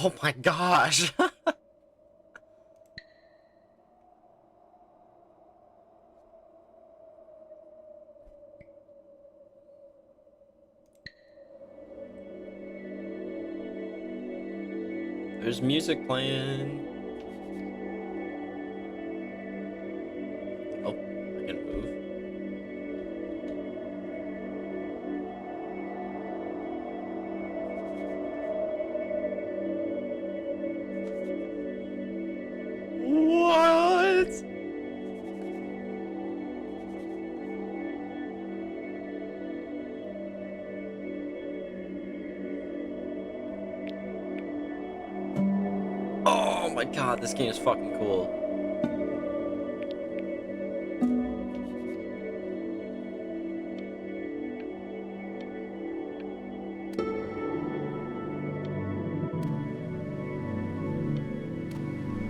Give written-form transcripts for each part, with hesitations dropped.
Oh my gosh. There's music playing. Oh, I can move. What? Oh my god, this game is fucking cool.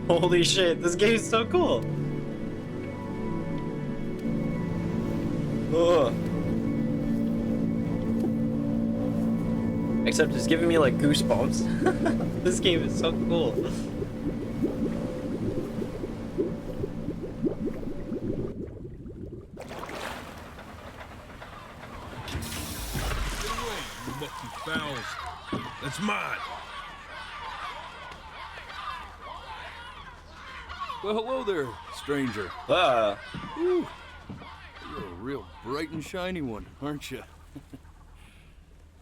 Holy shit, this game is so cool. Ugh. Except it's giving me like goosebumps. This game is so cool. Get away, you mucky fowls. That's mine. Well, hello there, stranger. Whew. You're a real bright and shiny one, aren't you?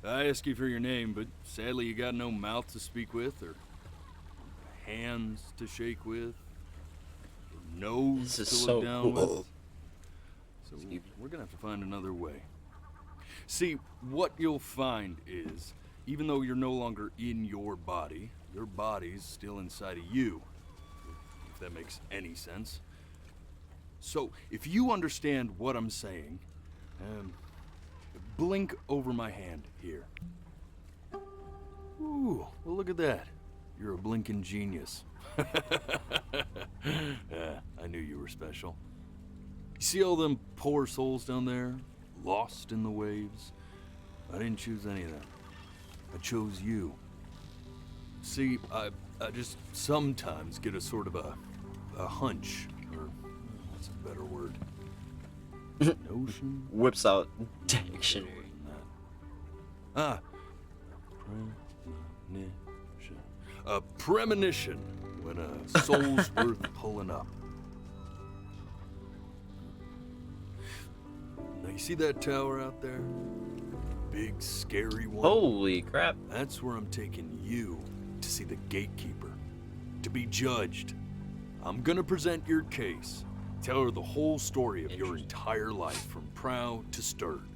I ask you for your name, but sadly you got no mouth to speak with, or hands to shake with, or nose This to is look so down cool. with. So we're gonna have to find another way. See, what you'll find is, even though you're no longer in your body's still inside of you. If that makes any sense. So, if you understand what I'm saying, blink over my hand here. Ooh, well look at that. You're a blinking genius. I knew you were special. You see all them poor souls down there, lost in the waves? I didn't choose any of them. I chose you. See, I just sometimes get a sort of a hunch, or what's a better word? Notion? Whips out dictionary. Ah, premonition. A premonition when a soul's worth pulling up. Now you see that tower out there? Big, scary one? Holy crap. That's where I'm taking you to see the gatekeeper, to be judged. I'm gonna present your case, tell her the whole story of your entire life from prow to stern.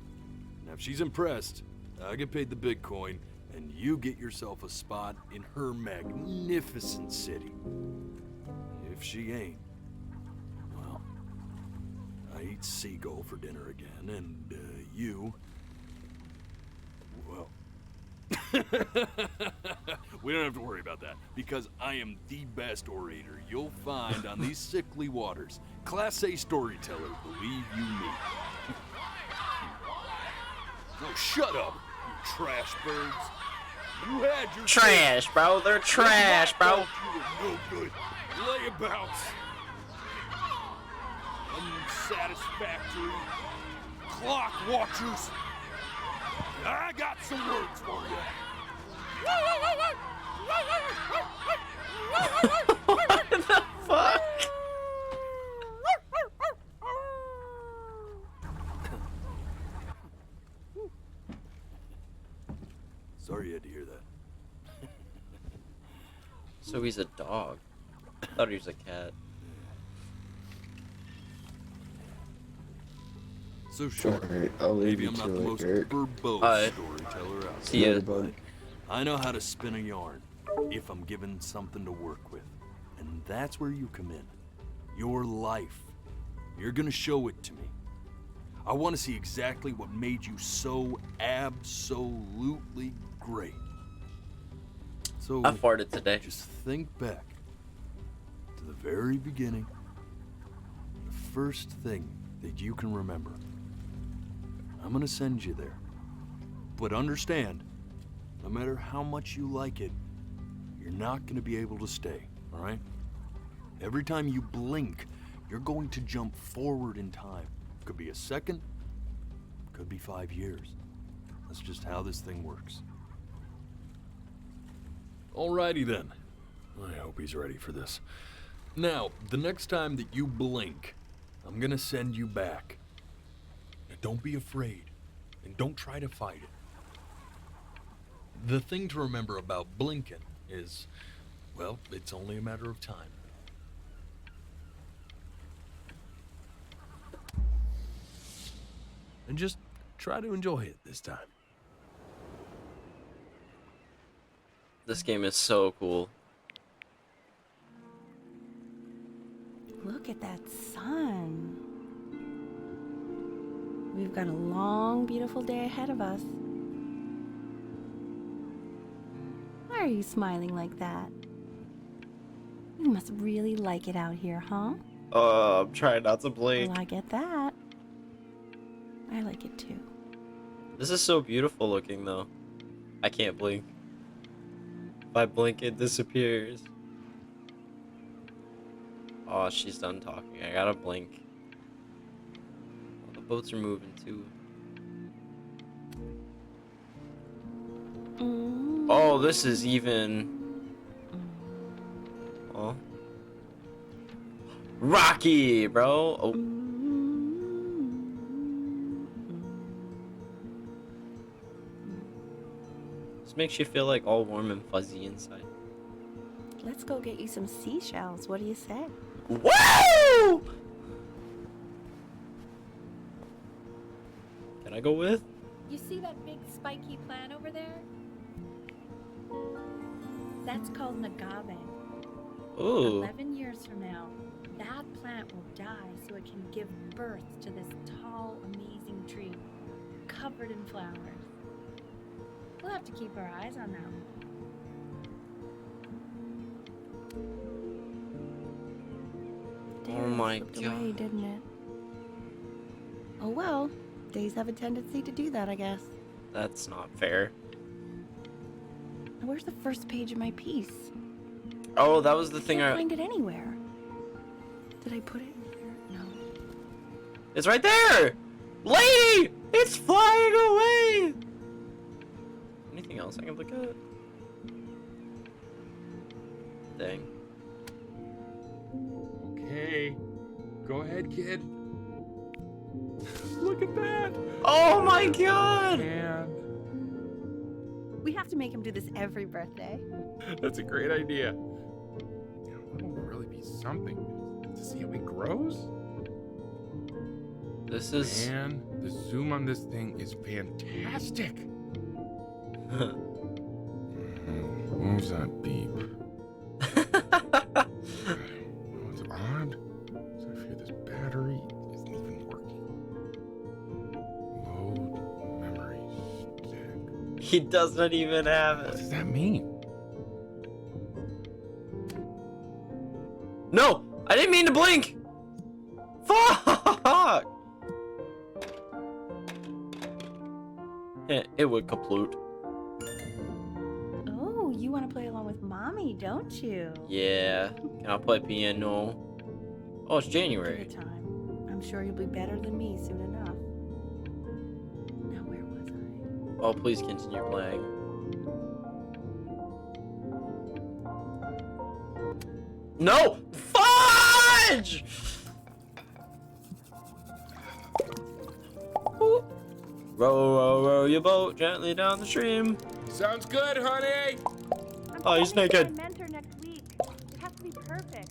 Now if she's impressed, I get paid the big coin, and you get yourself a spot in her magnificent city. If she ain't, well, I eat seagull for dinner again, and you, well, we don't have to worry about that, because I am the best orator you'll find on these sickly waters. Class A storyteller, believe you me. Oh, shut up, you trash birds. You had your Trash, bro. They're trash, bro. You were no good. Layabouts. Unsatisfactory. Clock watchers. I got some words for you. What the fuck? Sorry you had to hear that. So he's a dog. I thought he was a cat. So sure, Alright, I'll leave maybe you I'm to not the it, most Eric. verbose storyteller out there. See ya. Bud. I know how to spin a yarn if I'm given something to work with. And that's where you come in. Your life. You're gonna show it to me. I want to see exactly what made you so absolutely great. So I farted today. just think back to the very beginning. The first thing that you can remember. I'm gonna send you there. But understand, no matter how much you like it, you're not going to be able to stay, all right? Every time you blink, you're going to jump forward in time. Could be a second, could be 5 years. That's just how this thing works. Alrighty then. I hope he's ready for this. Now, the next time that you blink, I'm gonna send you back. Now, don't be afraid, and don't try to fight it. The thing to remember about blinking is, well, it's only a matter of time. And just try to enjoy it this time. This game is so cool. Look at that sun. We've got a long, beautiful day ahead of us. Why are you smiling like that? You must really like it out here, huh? I'm trying not to blink. Well, I get that. I like it too. This is so beautiful looking though. I can't blink. If I blink, it disappears. Oh, she's done talking. I gotta blink. Oh, the boats are moving too. Oh, this is even. Oh. Rocky, bro. Oh. This makes you feel like all warm and fuzzy inside. Let's go get you some seashells. What do you say? Woo! Can I go with? You see that big spiky plant over there? That's called an agave. Ooh. 11 years from now, that plant will die so it can give birth to this tall, amazing tree covered in flowers. We'll have to keep our eyes on that one. Oh my Slipped away, God. didn't it? Oh well, days have a tendency to do that, I guess. That's not fair. Now, where's the first page of my piece? Oh, that was the I thing can't I... find it anywhere. Did I put it here? No. It's right there! Lady! It's flying away! Anything else I can look at? Dang. Okay, go ahead, kid. Look at that! Oh my God! And We have to make him do this every birthday. that's a great idea. You know, that'll really be something to see how he grows. This is... Man, the zoom on this thing is fantastic. What was that beep? Oh, it's odd. So I fear this battery isn't even working. Load memory stick. He doesn't even have What it. does that mean? No! I didn't mean to blink! Fuck! It would kaploot. Oh, you want to play along with Mommy, don't you? Yeah. Can I play piano? Oh, it's Take your January. time. I'm sure you'll be better than me soon enough. Now, where was I? Oh, please continue playing. No! Fudge! Ooh. Row, row, row your boat gently down the stream. Sounds good, honey. Oh, he's naked. mentor next week. It has to be perfect.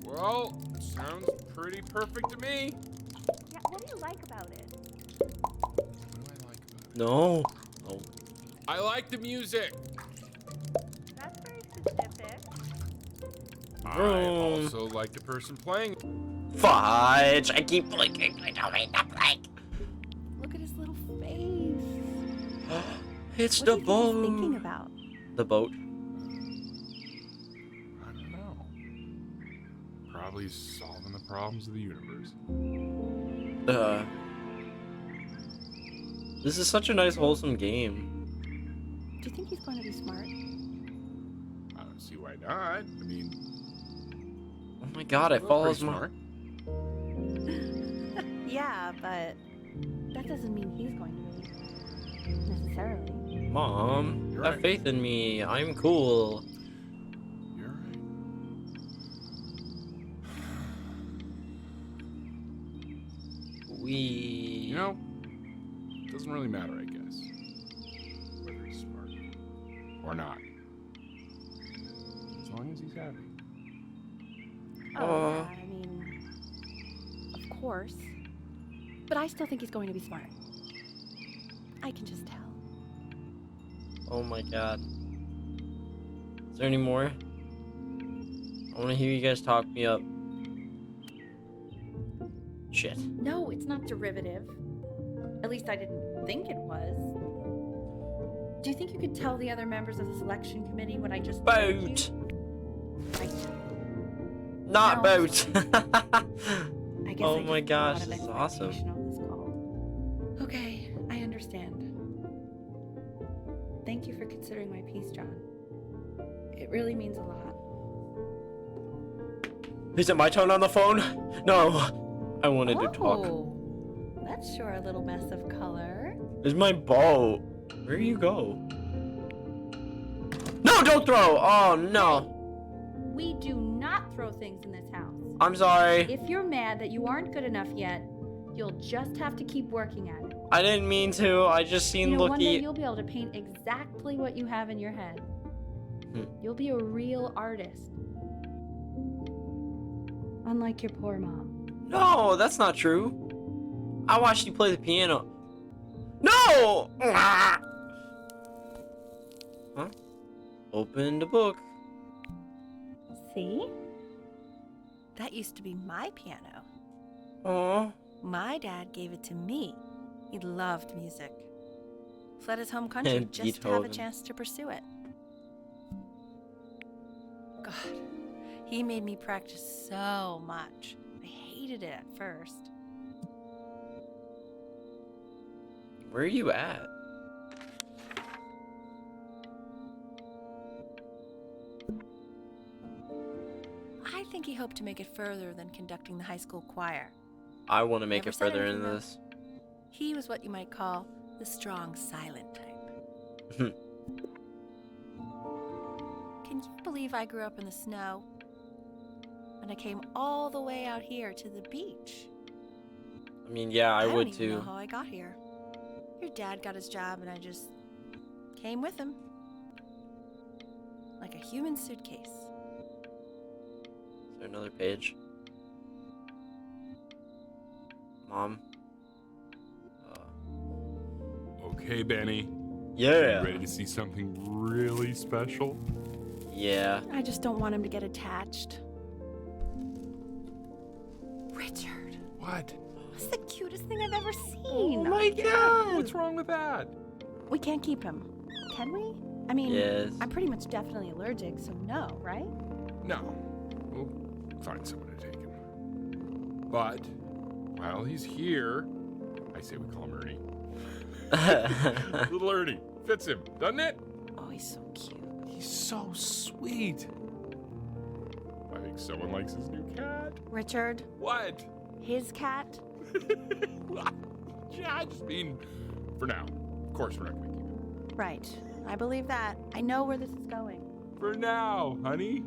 Well, sounds pretty perfect to me. Yeah, what do you like about it? What do I like about it? No. No. I like the music. That's very specific. I Vroom. also like the person playing. Fudge! I keep blinking. I don't mean to blink. Look at his little face. It's What the do you think he's boat. thinking about? The boat. I don't know. Probably solving the problems of the universe. This is such a nice, wholesome game. Do you think he's going to be smart? see why not. I mean, Oh my god, it well, follows pretty my... smart. Yeah, but that doesn't mean he's going to be. Necessarily. Mom, You're have right. faith in me. I'm cool. You're right. You know, it doesn't really matter, I guess, whether he's smart or not. As long as he's happy. Oh, yeah, I mean, of course. But I still think he's going to be smart. I can just tell. Oh my god. Is there any more? I want to hear you guys talk me up. Shit. No, it's not derivative. At least I didn't think it was. Do you think you could tell the other members of the selection committee what I just told you? Boat! Right. Not No. boat! I guess Oh I just my put a gosh, lot of this is awesome. expectation on this call. Okay, I understand. Thank you for considering my piece, John. It really means a lot. Is it my turn on the phone? No! I wanted to talk. Oh, that's sure a little mess of color. It's my boat. Where you go? No, don't throw! Oh no! We do not throw things in this house. I'm sorry. If you're mad that you aren't good enough yet, you'll just have to keep working at it. I didn't mean to. I just seen You know, one day Looky. you'll be able to paint exactly what you have in your head. Hmm. You'll be a real artist. Unlike your poor mom. No, that's not true. I watched you play the piano. No! Huh? Open the book. See? That used to be my piano. Oh. My dad gave it to me. He loved music. Fled his home country And just to have a Beethoven. chance to pursue it. God, he made me practice so much. I hated it at first. Where are you at? I think he hoped to make it further than conducting the high school choir. I want to make Never it said further anything, into though. this. He was what you might call the strong silent type. Can you believe I grew up in the snow? And I came all the way out here to the beach. I mean, yeah, I would don't even know too. how I got here. Your dad got his job and I just came with him. Like a human suitcase. Is there another page? Mom? Okay, Benny. Yeah. You ready to see something really special? Yeah. I just don't want him to get attached. Richard, What? that's the cutest thing I've ever seen. Oh my Yeah, god! what's wrong with that? We can't keep him, can we? I mean, Yes. I'm pretty much definitely allergic, so no, right? No. We'll find someone to take him. But, while he's here, I say we call him Ernie. Little Ernie. Fits him, doesn't it? Oh, he's so cute. He's so sweet. I think someone likes his new cat. Richard, What? his cat? Yeah, I just mean, for now. Of course we're not going to keep him. Right. I believe that. I know where this is going. For now, honey.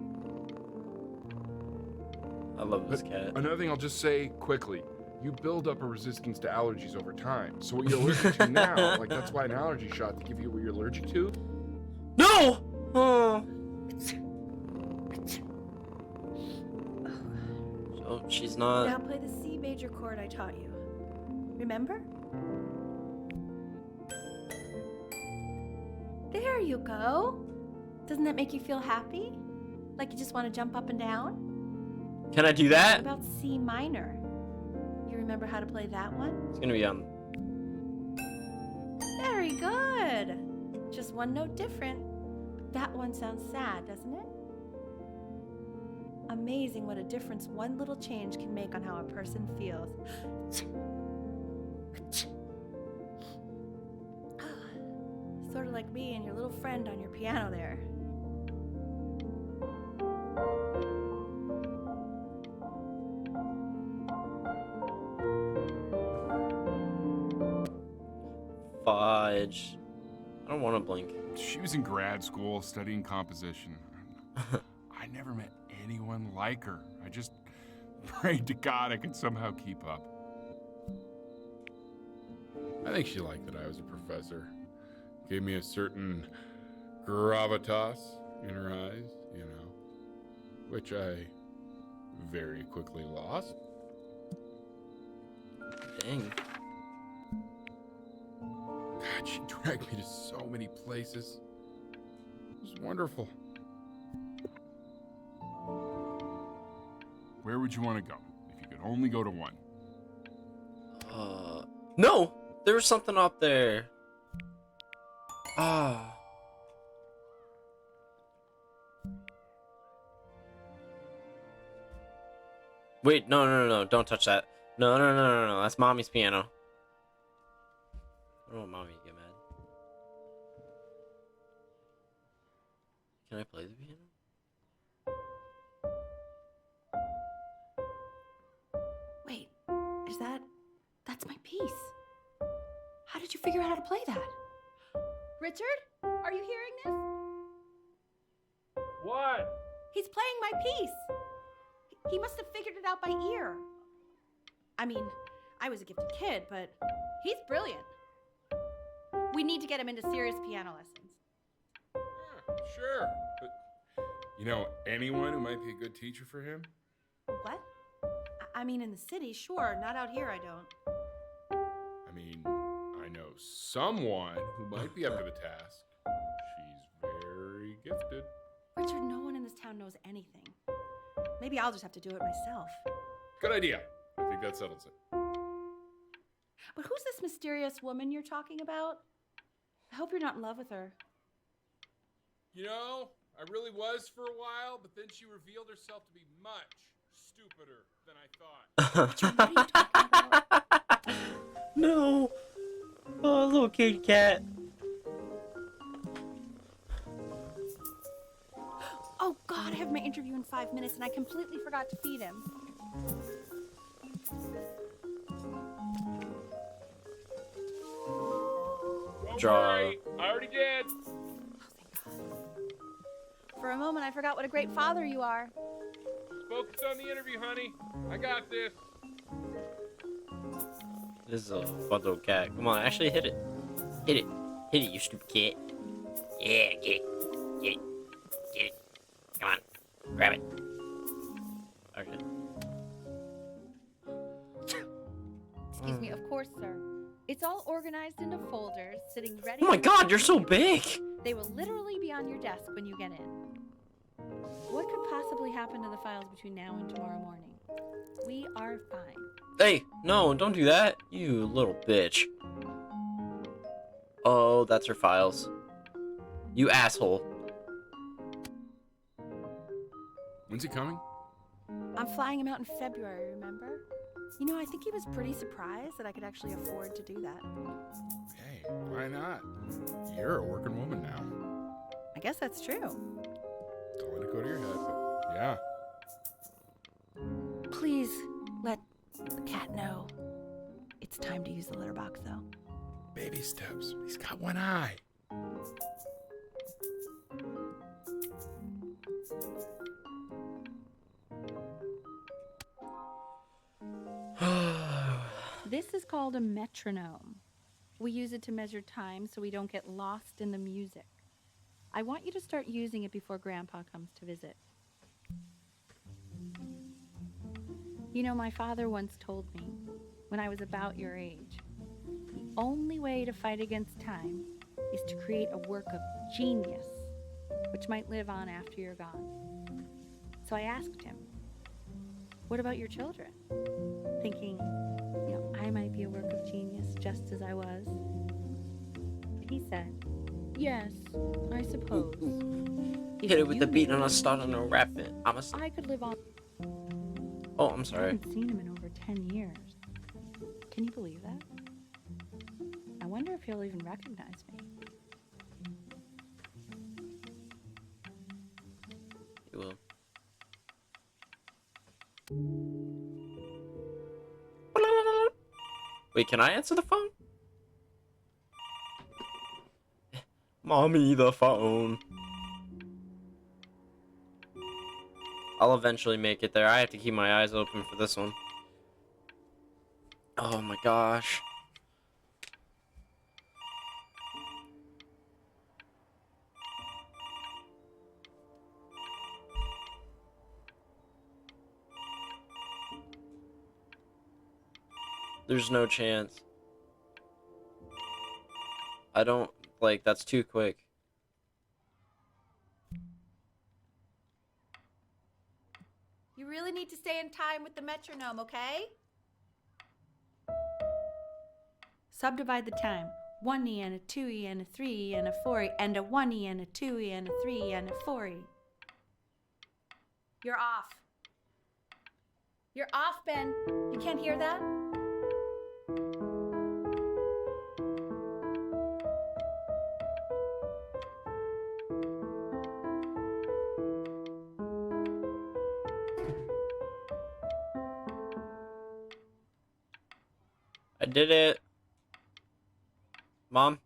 I love this But cat. another thing I'll just say quickly. You build up a resistance to allergies over time. So what you're allergic to now, like that's why an allergy shot to give you what you're allergic to. No! Oh. So she's Now not. play the C major chord I taught you. Remember? There you go. Doesn't that make you feel happy? Like you just want to jump up and down? Can I do What that? about C minor? You remember how to play that one? It's gonna be on. Very good. Just one note different. That one sounds sad, doesn't it? Amazing what a difference one little change can make on how a person feels. Sort of like me and your little friend on your piano there. fudge. I don't want to blink. She was in grad school studying composition. I never met anyone like her. I just prayed to God I could somehow keep up. I think she liked that I was a professor. Gave me a certain gravitas in her eyes, you know, which I very quickly lost. Dang. God, she dragged me to so many places. It was wonderful. Where would you want to go if you could only go to one? No! There was something up there. Ah. Wait, no, don't touch that. No, that's mommy's piano. I don't want mommy to get mad. Can I play the piano? Wait, that's my piece. How did you figure out how to play that? Richard, are you hearing this? What? He's playing my piece. He must have figured it out by ear. I mean, I was a gifted kid, but he's brilliant. We need to get him into serious piano lessons. Sure. But, you know, anyone who might be a good teacher for him? What? I mean, in the city, sure. Not out here, I don't. I mean, I know someone who might be up to the task. She's very gifted. Richard, no one in this town knows anything. Maybe I'll just have to do it myself. Good idea. I think that settles it. But who's this mysterious woman you're talking about? I hope you're not in love with her. You know, I really was for a while, but then she revealed herself to be much stupider than I thought. Richard, what are you talking about? No. Oh, little kitty cat. Oh God, I have my interview in 5 minutes and I completely forgot to feed him. Don't Draw. worry, I already did. Oh, thank God. For a moment, I forgot what a great father you are. Focus on the interview, honey. I got this. This is a fun little cat. Come on, actually hit it. Hit it. Hit it, you stupid cat. Yeah, get it. Get it. Get it. Come on. Grab it. Okay. Excuse me, of course, sir. It's all organized into folders, sitting ready. Oh my God, you're so big! They will literally be on your desk when you get in. What could possibly happen to the files between now and tomorrow morning? We are fine. Hey, no, don't do that. You little bitch. Oh, that's her files. You asshole. When's he coming? I'm flying him out in February, remember? You know, I think he was pretty surprised that I could actually afford to do that. Hey, why not? You're a working woman now. I guess that's true. Don't let it go to your head, but yeah. Please let the cat know. It's time to use the litter box, though. Baby steps. He's got one eye. This is called a metronome. We use it to measure time so we don't get lost in the music. I want you to start using it before Grandpa comes to visit. You know, my father once told me, when I was about your age, the only way to fight against time is to create a work of genius, which might live on after you're gone. So I asked him, what about your children? Thinking, you know, I might be a work of genius just as I was. He said, yes, I suppose. If Hit it with the you beat and made I'll start on a rap it. I could live on. Oh, I'm I sorry. haven't seen him in over 10 years. Can you believe that? I wonder if he'll even recognize me. You will. Wait, can I answer the phone? Mommy, the phone. I'll eventually make it there. I have to keep my eyes open for this one. Oh my gosh. There's no chance. I don't, like, that's too quick. You really need to stay in time with the metronome, okay? Subdivide the time. 1E and a 2E and a 3E and a 4E and a 1E and a 2E and a 3E and a 4E. You're off. You're off, Ben. You can't hear that? I did it. Mom?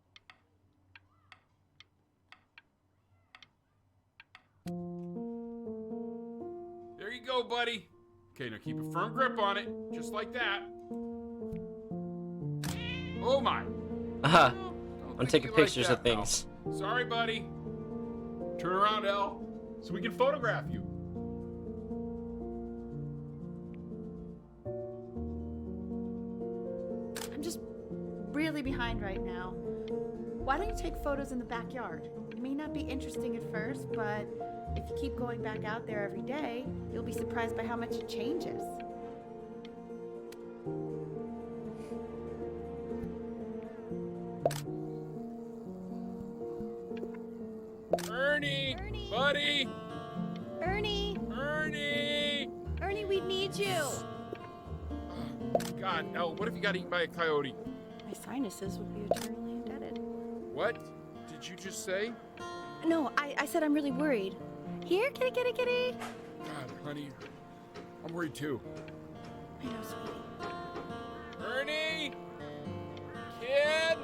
There you go, buddy. Okay, now keep a firm grip on it, just like that. Oh my. Haha. Don't I'm think taking you like pictures that, of things. pal. Sorry, buddy. Turn around, Elle, so we can photograph you. I'm just really behind right now. Why don't you take photos in the backyard? It may not be interesting at first, but if you keep going back out there every day, you'll be surprised by how much it changes. Ernie, Ernie! buddy, Ernie! Ernie. Ernie, we need you! God, Elle, what if you got eaten by a coyote? My sinuses would be eternally indebted. What did you just say? No, I said I'm really worried. Here, kitty, kitty, kitty. God, honey, I'm worried too. I know, sweetie. Ernie, kid,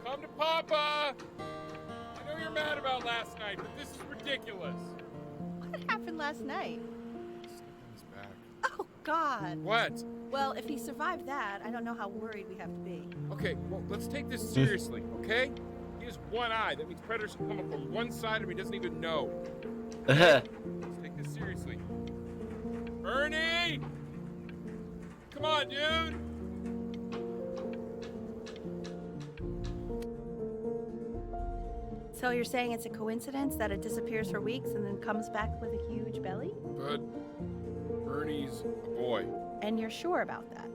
come to Papa. I know you're mad about last night, but this is ridiculous. What happened last night? He's back. Oh, God. What? Well, if he survived that, I don't know how worried we have to be. Okay, well, let's take this seriously, okay? He has one eye. That means predators can come up from one side of him he doesn't even know. Let's take this seriously. Ernie! Come on, dude! So you're saying it's a coincidence that it disappears for weeks and then comes back with a huge belly? But Ernie's a boy. And you're sure about that?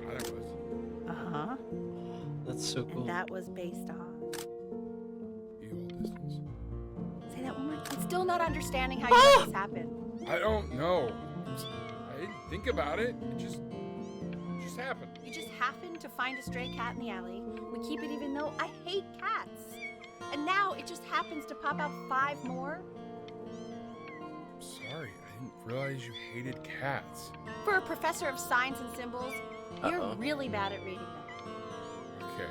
Thought I was. Uh-huh. That's so cool. And that was based on... Equal distance. Say that one more time. I'm still not understanding how you let this happen. I don't know. I didn't think about it. It just happened. You just happened to find a stray cat in the alley. We keep it even though I hate cats. And now it just happens to pop out 5 more? Sorry, I didn't realize you hated cats. For a professor of signs and symbols, you're Uh-oh. really bad at reading them. Okay,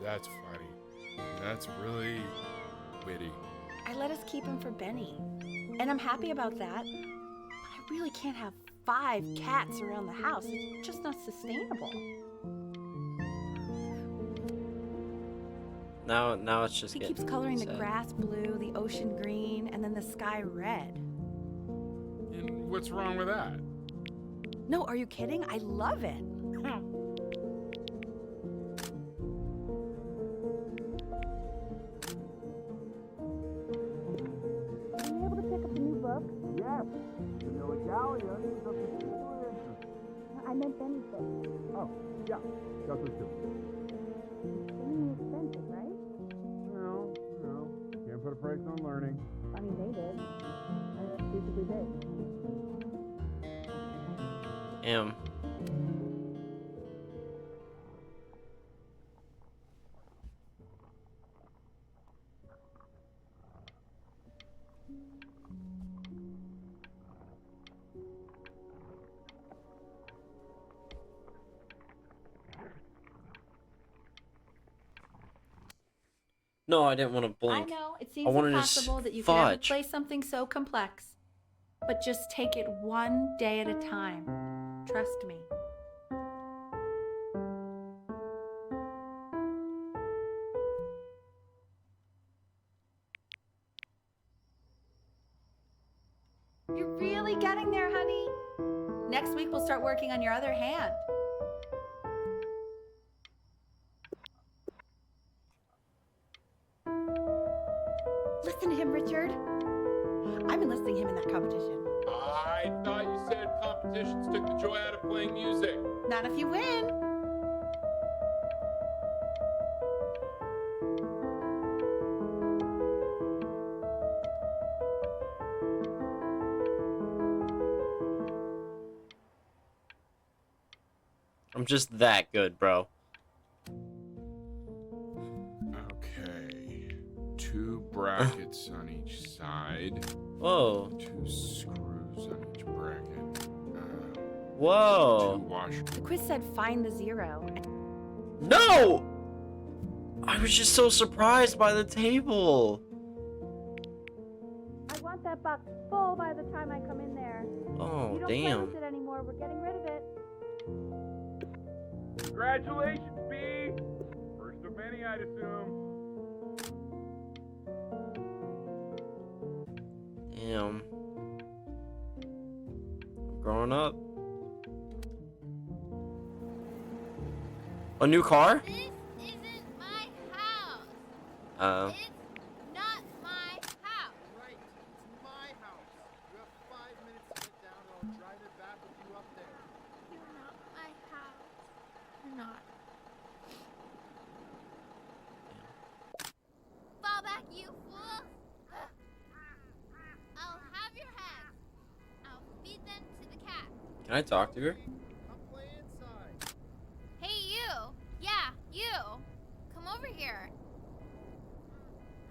that's funny. That's really witty. I let us keep him for Benny. And I'm happy about that. But I really can't have 5 cats around the house. It's just not sustainable. Now it's just He getting keeps coloring the sad. grass blue, the ocean green, and then the sky red. And what's wrong with that? No, are you kidding? I love it. Are you able to pick up a new book? Yes, the new Italian is of particular interest. I meant Benny's book. Oh, yeah, got those too. Extremely expensive, right? No, can't put a price on learning. I mean, they did. And it's stupidly big. Damn. No, I didn't want to I blink. know it I seems wanted to impossible that you could ever fudge. play something so complex, but just take it one day at a time. Trust me. You're really getting there, honey. Next week we'll start working on your other hand. Listen to him, Richard. I'm enlisting him in that competition. I thought you said competitions took the joy out of playing music. Not if you win. I'm just that good, bro. Okay. 2 brackets on each side. Whoa. 2 screws on each bracket. 2 Whoa. washers. The quiz said find the zero. No! I was just so surprised by the table. I want that box full by the time I come in there. Oh, You don't damn. play with it anymore. We're getting rid of it. Congratulations, B. First of many, I'd assume. Damn. I'm growing up. A new car? This isn't my house. It's not my house. Right, it's my house. You have 5 minutes to get down and I'll drive it back with you up there. You're not my house. You're not. Fall back, you fool. I'll have your hands. I'll feed them to the cat. Can I talk to her? Come play inside. Hey, you. Yeah, you. Come over here.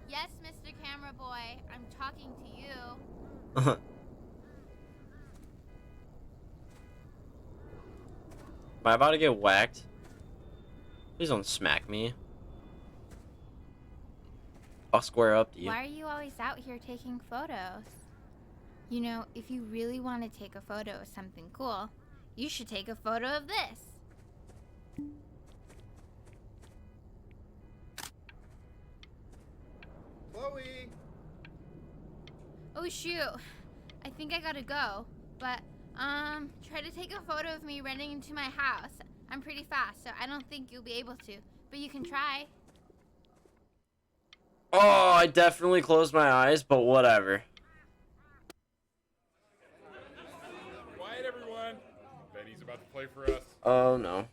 Yes, Mr. Camera Boy, I'm talking to you. Am I about to get whacked? Please don't smack me. I'll square up to you. Why are you always out here taking photos? You know, if you really want to take a photo of something cool, you should take a photo of this. Chloe! Oh shoot, I think I gotta go. But, try to take a photo of me running into my house. I'm pretty fast, so I don't think you'll be able to. But you can try. Oh, I definitely closed my eyes, but whatever. Quiet, everyone. Betty's about to play for us. Oh no.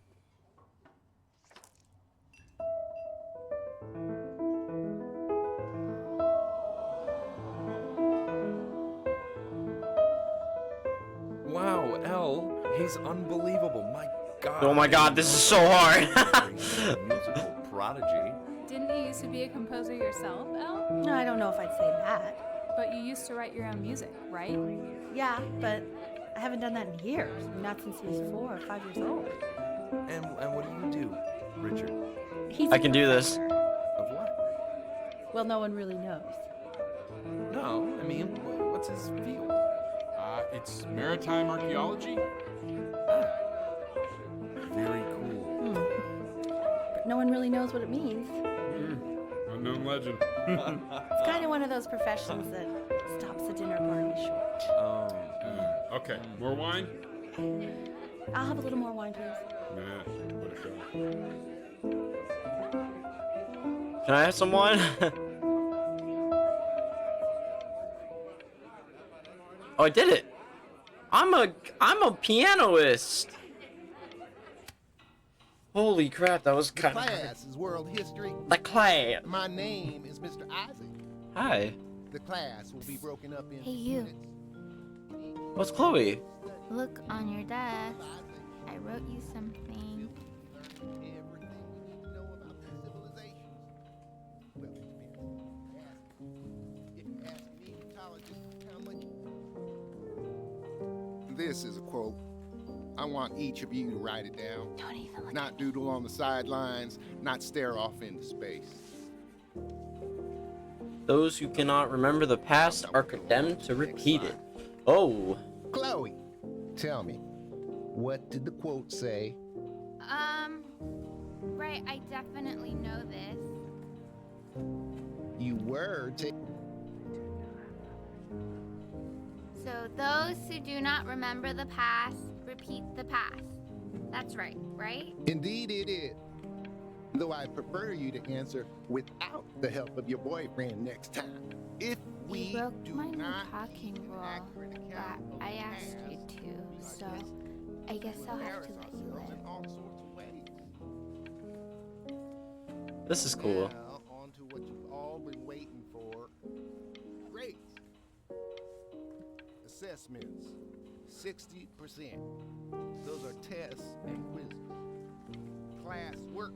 Wow, L, he's unbelievable. My God. Oh my God, this is so hard. He's a musical prodigy. Didn't you used to be a composer yourself, Elle? No, I don't know if I'd say that. But you used to write your own music, right? Yeah, but I haven't done that in years. Not since he was 4 or 5 years old. And what do you do, Richard? He's I a can do this. professor. Of what? Well, no one really knows. No, I mean, what's his field? It's maritime archaeology. Very cool. But no one really knows what it means. Unknown legend. It's kind of one of those professions that stops a dinner party short. Okay, more wine? I'll have a little more wine, please. Nah, what a shot. Can I have some wine? Oh, I did it. I'm a pianoist. Holy crap, that was kind of Class is world history. the class. My name is Mr. Isaac. Hi. The class will be broken up into Hey, you. units. What's Chloe? Look on your desk. I wrote you something. Everything you need to know about the civilizations. Well, if you ask an Egyptologist how much. This is a quote. I want each of you to write it down. Don't even look Not doodle on the sidelines, not stare off into space. Those who cannot remember the past are condemned to repeat it. Oh. Chloe, tell me, what did the quote say? Right, I definitely know this. You were So those who do not remember the past, repeat the past. That's right, right? Indeed it is. Though I prefer you to answer without the help of your boyfriend next time. If we You broke do my new not talking keep an rule, accurate but account of I the asked you past, to, we so digest I guess to I'll have embarrass to let you ourselves live. in all sorts of ways. This is cool. Now, on to what you've all been waiting for. Grades. Assessments. 60%. Those are tests and quizzes. Class work.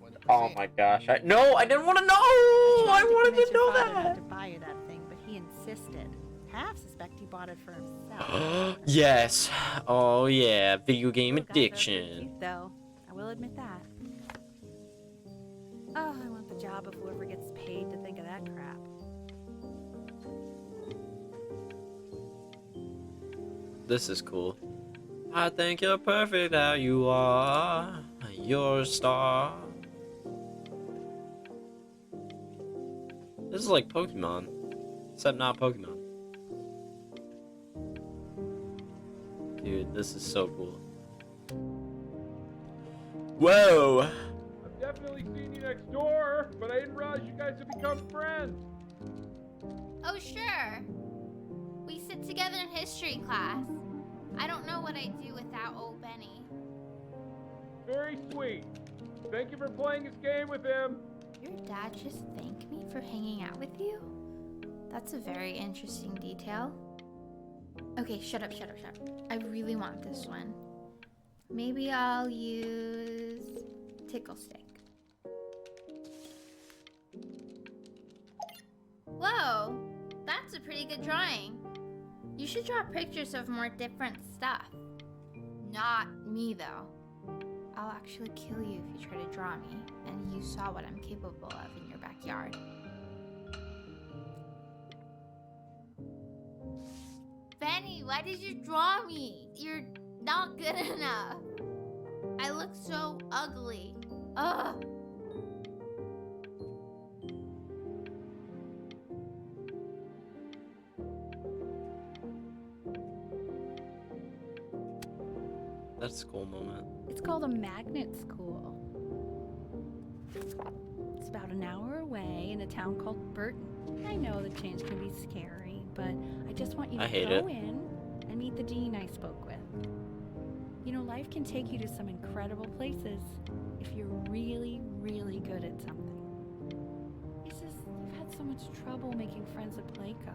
20%. Oh my gosh. I didn't want to know! I wanted to know that! To buy you that thing, but he insisted. Half suspect he bought it for himself. Yes. Oh yeah, video game Little guy does look addiction. cute, though. I will admit that. Oh, I want the job of whoever gets paid to think of that crap. This is cool. I think you're perfect how you are. You're a star. This is like Pokemon, except not Pokemon. Dude, this is so cool. Whoa! I've definitely seen you next door, but I didn't realize you guys had become friends. Oh, sure. We sit together in history class. I don't know what I'd do without old Benny. Very sweet. Thank you for playing this game with him. Your dad just thanked me for hanging out with you? That's a very interesting detail. Okay, shut up. I really want this one. Maybe I'll use Tickle Stick. Whoa, that's a pretty good drawing. You should draw pictures of more different stuff. Not me, though. I'll actually kill you if you try to draw me, and you saw what I'm capable of in your backyard. Benny, why did you draw me? You're not good enough. I look so ugly. Ugh. That's a cool moment. It's called a magnet school. It's about an hour away in a town called Burton. I know the change can be scary, but I just want you to go in and meet the dean I spoke with. You know, life can take you to some incredible places if you're really, really good at something. It's just, you've had so much trouble making friends at Playco.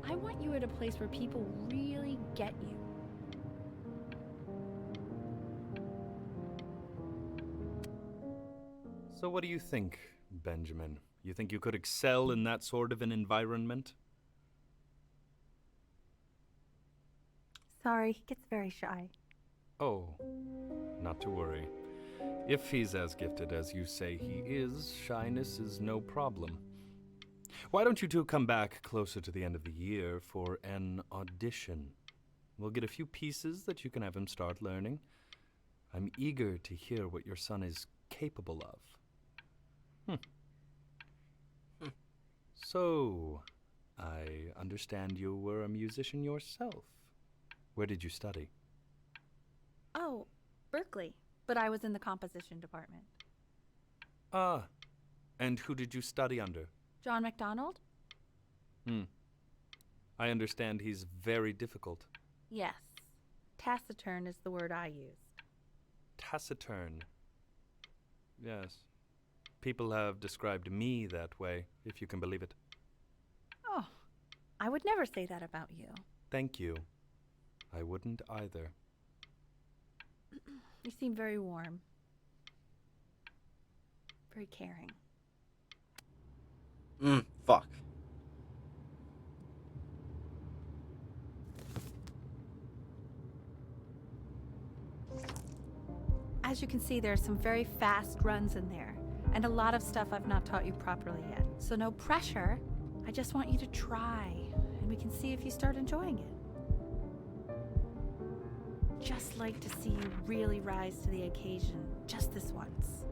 I want you at a place where people really get you. So what do you think, Benjamin? You think you could excel in that sort of an environment? Sorry, he gets very shy. Oh, not to worry. If he's as gifted as you say he is, shyness is no problem. Why don't you two come back closer to the end of the year for an audition? We'll get a few pieces that you can have him start learning. I'm eager to hear what your son is capable of. So, I understand you were a musician yourself. Where did you study? Oh, Berkeley. But I was in the composition department. Ah, and who did you study under? John MacDonald? I understand he's very difficult. Yes. Taciturn is the word I used. Taciturn. Yes. People have described me that way, if you can believe it. Oh, I would never say that about you. Thank you. I wouldn't either. You seem very warm. Very caring. Fuck. As you can see, there are some very fast runs in there. And a lot of stuff I've not taught you properly yet. So no pressure. I just want you to try, and we can see if you start enjoying it. Just like to see you really rise to the occasion, just this once.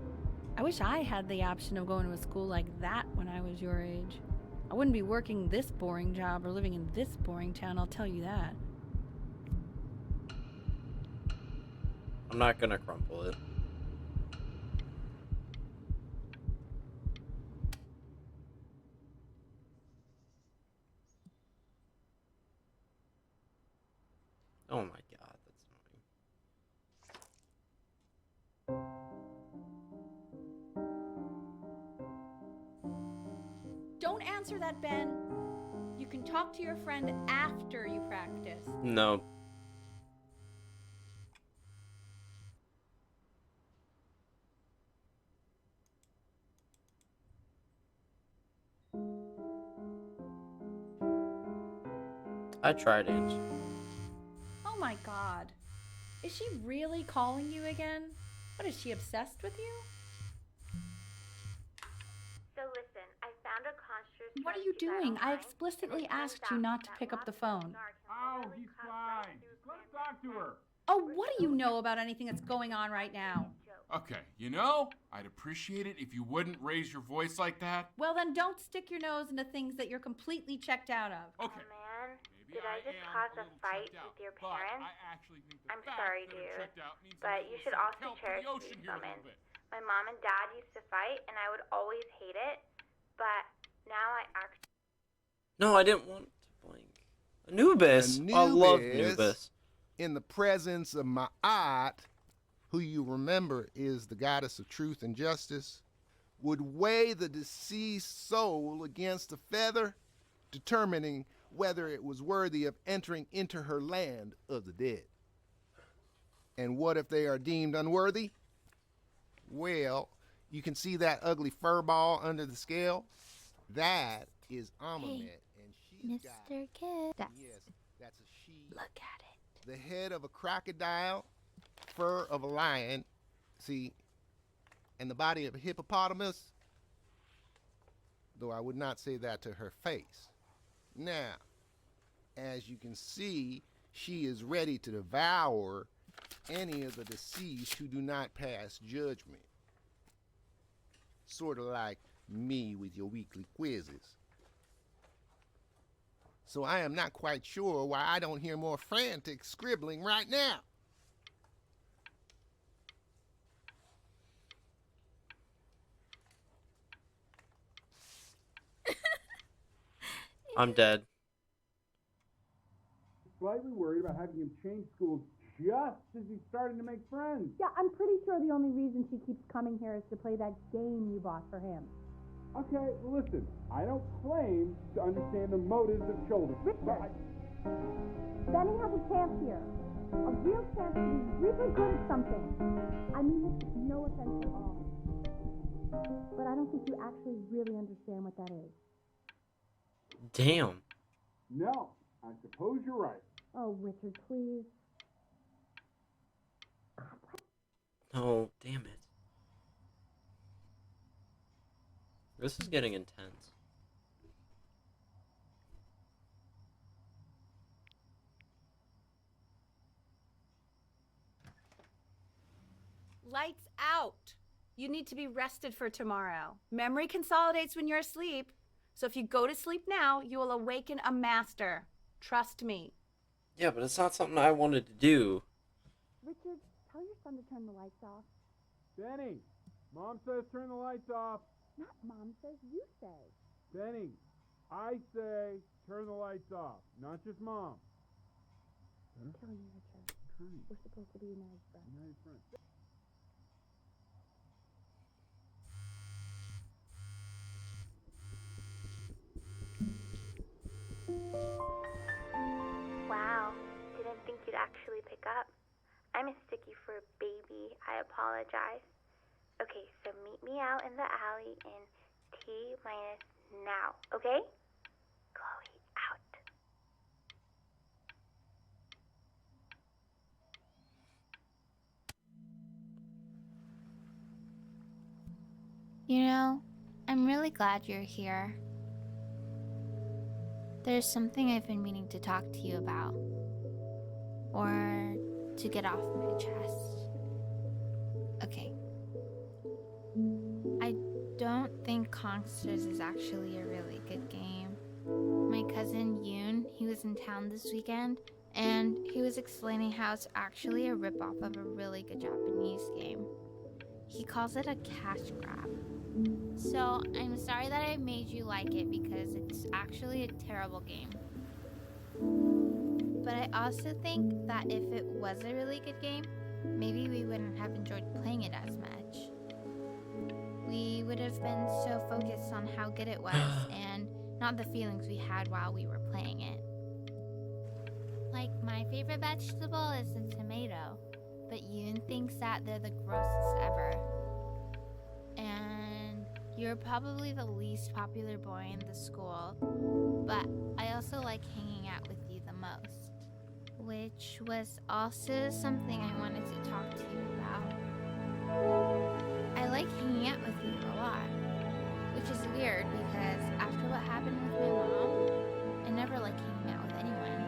I wish I had the option of going to a school like that when I was your age. I wouldn't be working this boring job or living in this boring town, I'll tell you that. I'm not gonna crumple it. Oh my god, that's annoying. Don't answer that, Ben. You can talk to your friend after you practice. No. I tried answering. Oh my god. Is she really calling you again? What, is she obsessed with you? So listen, I found a construct. What are you doing? I explicitly asked you not to pick up the phone. Oh, he's fine. Just let him talk to her. Oh, what do you know about anything that's going on right now? Okay, you know, I'd appreciate it if you wouldn't raise your voice like that. Well, then don't stick your nose into things that you're completely checked out of. Okay. Oh man, Maybe did I just am cause a little fight checked out, with your but parents? I actually think the I'm fact sorry, that I'm dude, checked out means but I'm you able should to also help cherish the ocean these here a moments. little bit. My mom and dad used to fight, and I would always hate it, but now I actually... No, I didn't want to blink. Anubis. I love Anubis. In the presence of Ma'at, who you remember is the goddess of truth and justice, would weigh the deceased soul against a feather, determining whether it was worthy of entering into her land of the dead. And what if they are deemed unworthy? Well, you can see that ugly fur ball under the scale? That is Amamet, and she's got... Mr. Kid. Yes, that's a she. Look at it. The head of a crocodile, fur of a lion, see, and the body of a hippopotamus, though I would not say that to her face. Now, as you can see, she is ready to devour any of the deceased who do not pass judgment. Sort of like me with your weekly quizzes. So I am not quite sure why I don't hear more frantic scribbling right now. I'm dead. Slightly worried about having him change schools just as he's starting to make friends. Yeah, I'm pretty sure the only reason she keeps coming here is to play that game you bought for him. Okay, listen, I don't claim to understand the motives of children. Richard, Benny has a chance here. A real chance to be really good at something. I mean this with no offense at all. But I don't think you actually really understand what that is. Damn. No, I suppose you're right. Oh, Richard, please. No, damn it. This is getting intense. Lights out. You need to be rested for tomorrow. Memory consolidates when you're asleep. So if you go to sleep now, you will awaken a master. Trust me. Yeah, but it's not something I wanted to do. Richard, tell your son to turn the lights off. Benny, Mom says turn the lights off. Not Mom says, you say. Benny, I say turn the lights off, not just Mom. Tell me, Richard. We're supposed to be united friends. United friends. Wow, didn't think you'd actually pick up. I'm a sticky for a baby. I apologize. Okay, so meet me out in the alley in T-minus now, okay? Chloe, out. You know, I'm really glad you're here. There's something I've been meaning to talk to you about. Or to get off my chest. Okay. I don't think Kongsters is actually a really good game. My cousin Yoon, he was in town this weekend, and he was explaining how it's actually a ripoff of a really good Japanese game. He calls it a cash grab. So, I'm sorry that I made you like it because it's actually a terrible game. But I also think that if it was a really good game, maybe we wouldn't have enjoyed playing it as much. We would have been so focused on how good it was and not the feelings we had while we were playing it. Like, my favorite vegetable is the tomato, but Yoon thinks that they're the grossest ever. And you're probably the least popular boy in the school, but I also like hanging out with you the most. Which was also something I wanted to talk to you about. I like hanging out with you a lot, which is weird because after what happened with my mom, I never like hanging out with anyone.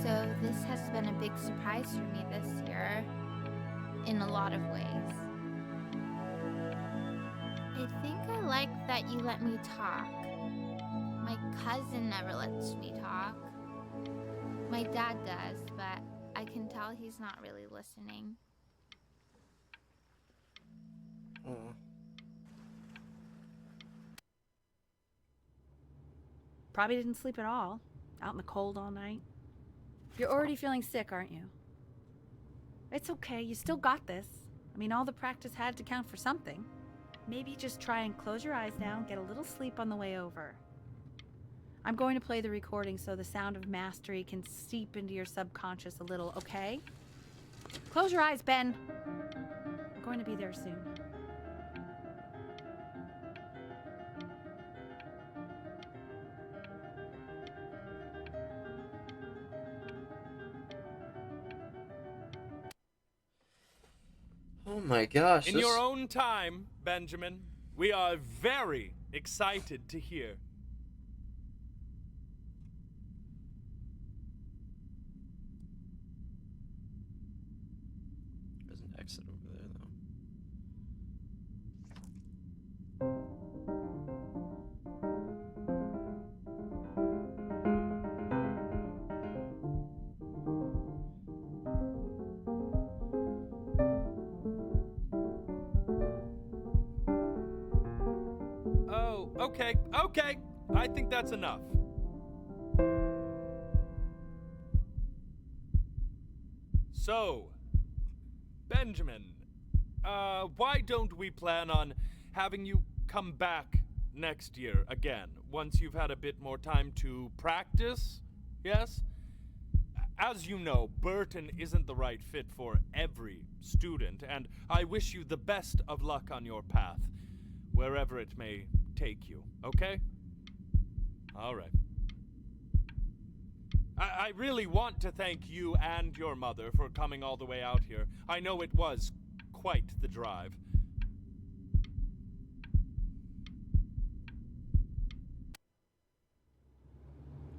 So this has been a big surprise for me this year, in a lot of ways. I think I like that you let me talk. My cousin never lets me talk. My dad does, but I can tell he's not really listening. Probably didn't sleep at all. Out in the cold all night. You're already feeling sick, aren't you? It's okay. You still got this. I mean, all the practice had to count for something. Maybe just try and close your eyes now and get a little sleep on the way over. I'm going to play the recording so the sound of mastery can seep into your subconscious a little, okay? Close your eyes, Ben. I'm going to be there soon. Oh my gosh. In your own time, Benjamin, we are very excited to hear. There's an exit over there, though. Oh, okay. I think that's enough. So, Benjamin, why don't we plan on having you come back next year again, once you've had a bit more time to practice? Yes? As you know, Burton isn't the right fit for every student, and I wish you the best of luck on your path, wherever it may take you, okay? All right. I really want to thank you and your mother for coming all the way out here. I know it was quite the drive.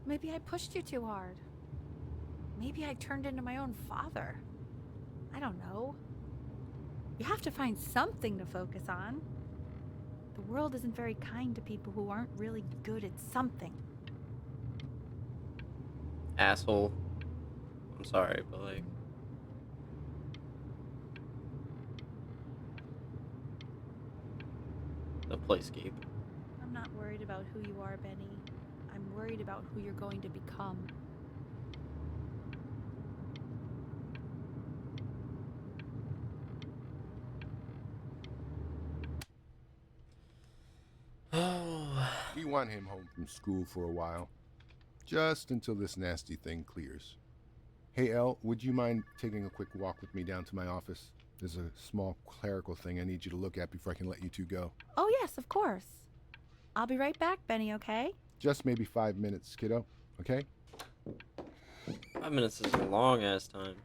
Maybe I pushed you too hard. Maybe I turned into my own father. I don't know. You have to find something to focus on. The world isn't very kind to people who aren't really good at something. Asshole. I'm sorry, but like. The playscape. I'm not worried about who you are, Benny. I'm worried about who you're going to become. We want him home from school for a while. Just until this nasty thing clears. Hey, Elle, would you mind taking a quick walk with me down to my office? There's a small clerical thing I need you to look at before I can let you two go. Oh, yes, of course. I'll be right back, Benny, okay? Just maybe 5 minutes, kiddo, okay? 5 minutes is a long ass time.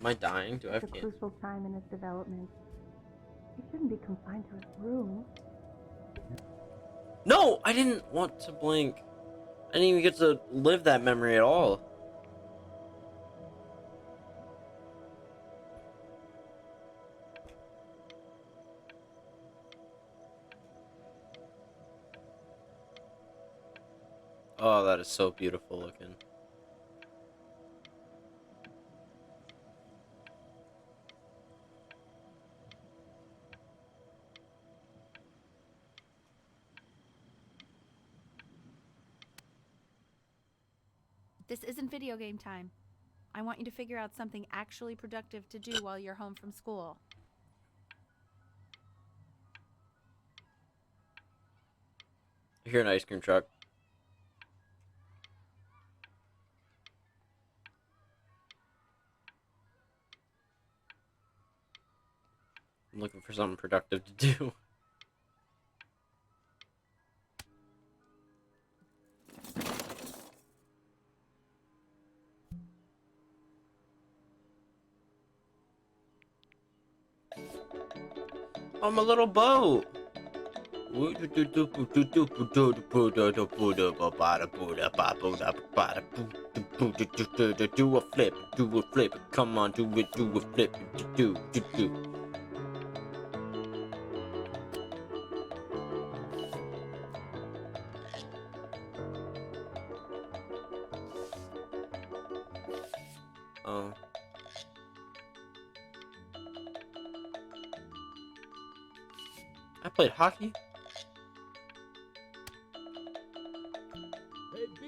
Am I dying? Do I have It's a kids? crucial time in his development. He shouldn't be confined to his room. No! I didn't want to blink. I didn't even get to live that memory at all. Oh, that is so beautiful looking. This isn't video game time. I want you to figure out something actually productive to do while you're home from school. I hear an ice cream truck. I'm looking for something productive to do. I'm a little boat. Do a flip, come on, do a flip, do. I played hockey. Hey, B!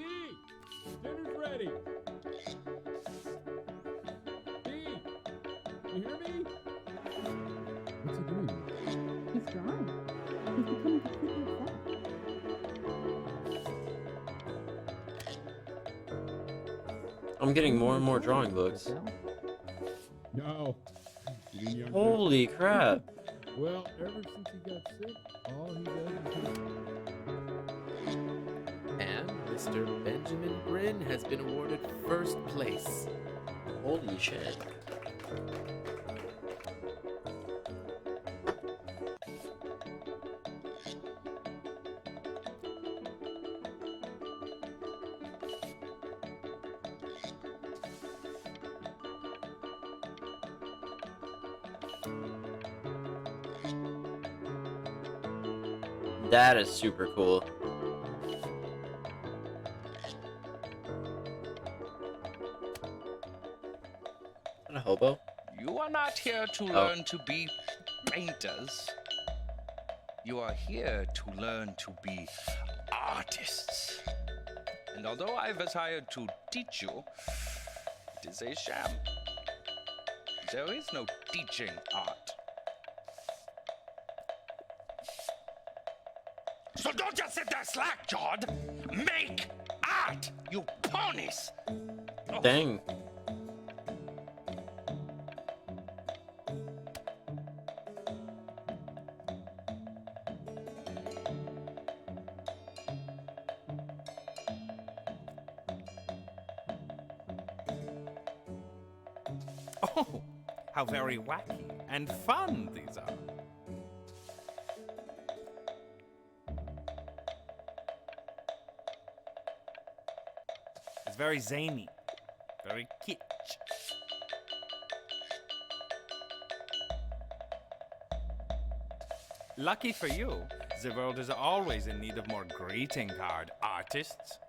Dinner's ready! B! You hear me? What's he doing? He's drawing. He's becoming completely obsessed. I'm getting more and more drawing books. No. You mean young Holy Christian? crap. Well, ever since he got sick, all he does is And Mr. Benjamin Bryn has been awarded first place. Holy shit. That is super cool. A hobo? You are not here to learn to be painters. You are here to learn to be artists. And although I was hired to teach you, it is a sham. There is no teaching art. So don't just sit there slack-jawed. Make art, you ponies! Dang. Oh, how very wacky and fun these are. It's very zany, very kitsch. Lucky for you, the world is always in need of more greeting card artists.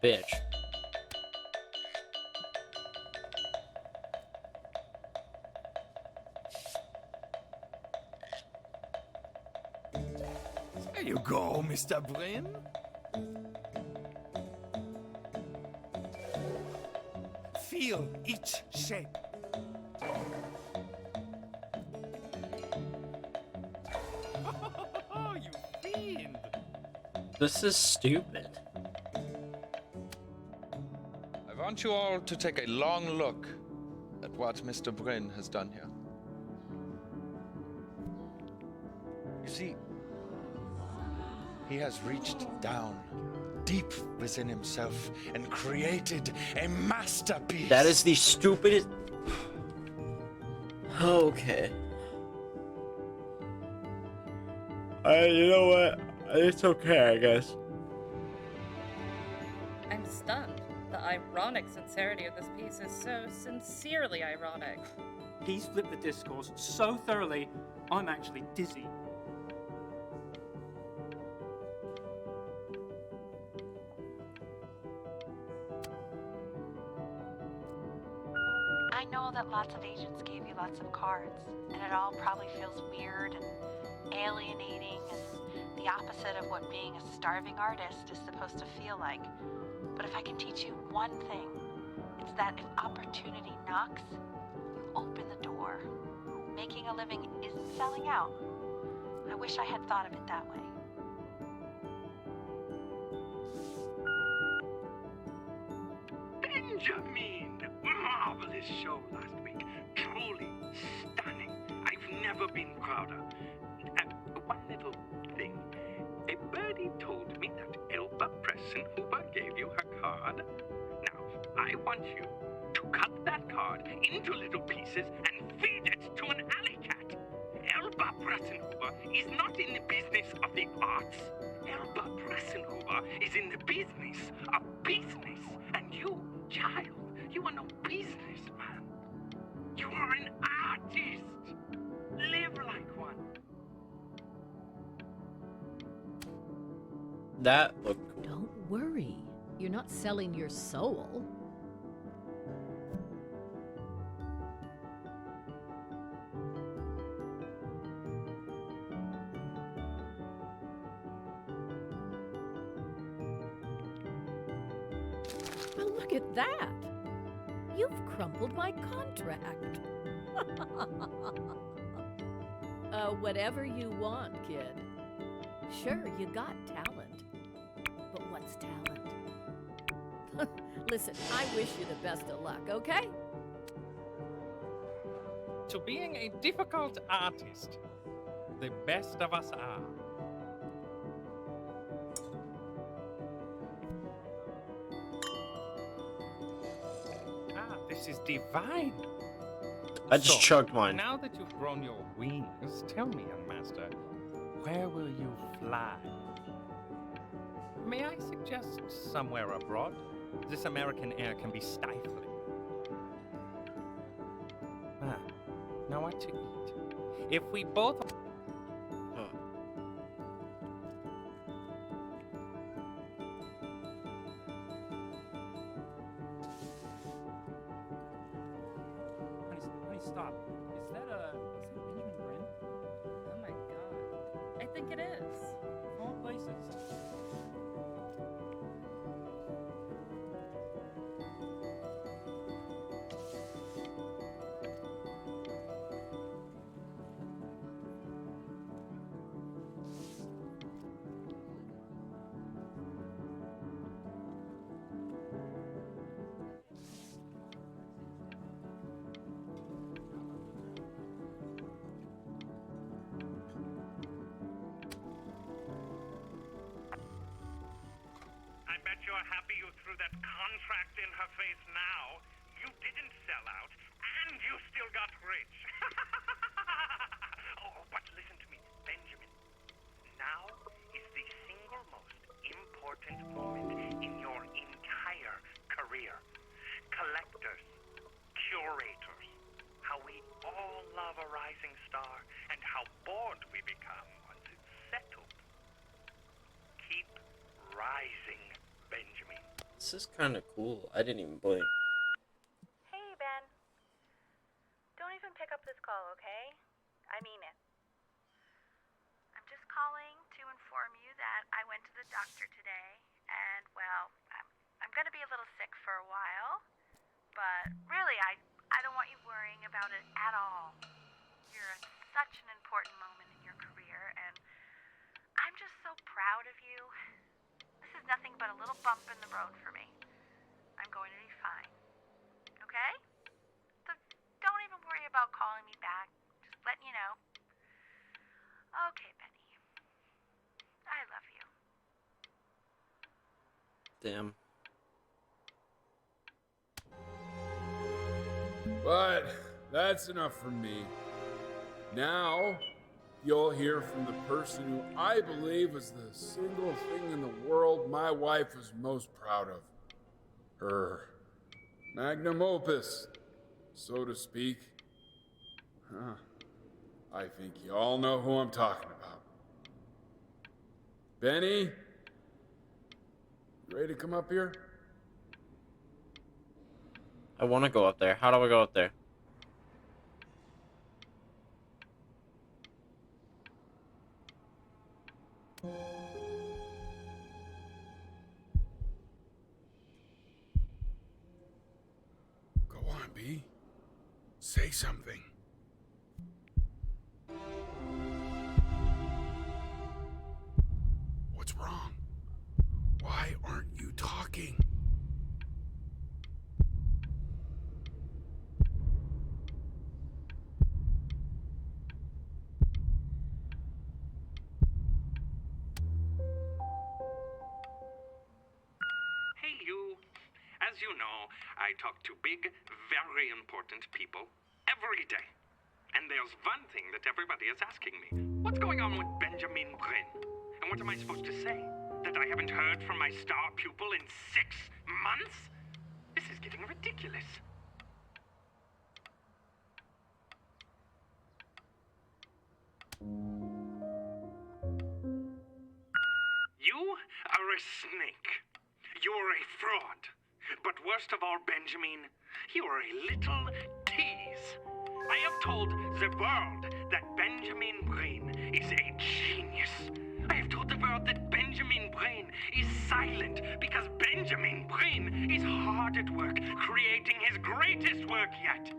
Bitch. There you go, Mr. Bryn. Feel each shape. Oh, you fiend! This is stupid. I want you all to take a long look at what Mr. Bryn has done here. You see, he has reached down deep within himself and created a masterpiece. That is the stupidest. Okay. You know what? It's okay, I guess. I'm stunned. The ironic sincerity of this piece is so sincerely ironic. He's flipped the discourse so thoroughly, I'm actually dizzy. I know that lots of agents gave you lots of cards, and it all probably feels weird and alienating and the opposite of what being a starving artist is supposed to feel like. But if I can teach you one thing, it's that if opportunity knocks, you open the door. Making a living isn't selling out. I wish I had thought of it that way. Benjamin! Marvelous show last week. Truly stunning. I've never been prouder. One little thing. A birdie told me that Elba Pressenhuber gave you her card. Now, I want you to cut that card into little pieces and feed it to an alley cat. Elba Pressenhuber is not in the business of the arts. Elba Pressenhuber is in the business of business. And you, child, you are no businessman. You are an artist. Live like one. That looked cool. Don't worry. You're not selling your soul. Well, look at that. You've crumpled my contract. Whatever you want, kid. Sure, you got talent. But what's talent? Listen, I wish you the best of luck, okay? To being a difficult artist, the best of us are. This is divine. I just So, chugged mine. Now that you've grown your wings, tell me, young master, where will you fly? May I suggest somewhere abroad? This American air can be stifling. Now what to eat? If we both... Honey, stop. Is that Benjamin Brin? Oh my god. I think it is. Of all places. I bet you're happy you threw that contract in her face now. You didn't sell out, and you still got rich. Oh, but listen to me, Benjamin. Now is the single most important moment in your entire career. Collectors, curators, how we all love a rising star, and how bored we become once it's settled. Keep rising, Benjamin. This is kind of cool. I didn't even blink. Hey, Ben. Don't even pick up this call, okay? I mean it. I'm just calling to inform you that I went to the doctor today, and, well, I'm gonna be a little sick for a while, but really, I don't want you worrying about it at all. You're at such an important moment in your career, and I'm just so proud of you. This is nothing but a little bump in the road for me. I'm going to be fine. Okay? So don't even worry about calling me back. Just letting you know. Okay, Benny. I love you. Damn. But that's enough from me. Now, you'll hear from the person who I believe is the single thing in the world my wife was most proud of. Her magnum opus, so to speak. Huh. I think you all know who I'm talking about. Benny? You ready to come up here? I want to go up there. How do I go up there? Go on, B. Say something. What's wrong? Why aren't you talking? Hey, you. As you know, I talk to big, very important people every day. And there's one thing that everybody is asking me. What's going on with Benjamin Bryn? And what am I supposed to say? That I haven't heard from my star pupil in 6 months? This is getting ridiculous. You are a snake. You're a fraud. But worst of all, Benjamin, you're a little tease. I have told the world that Benjamin Bryn is a genius. I have told the world that Benjamin Bryn is silent because Benjamin Bryn is hard at work creating his greatest work yet.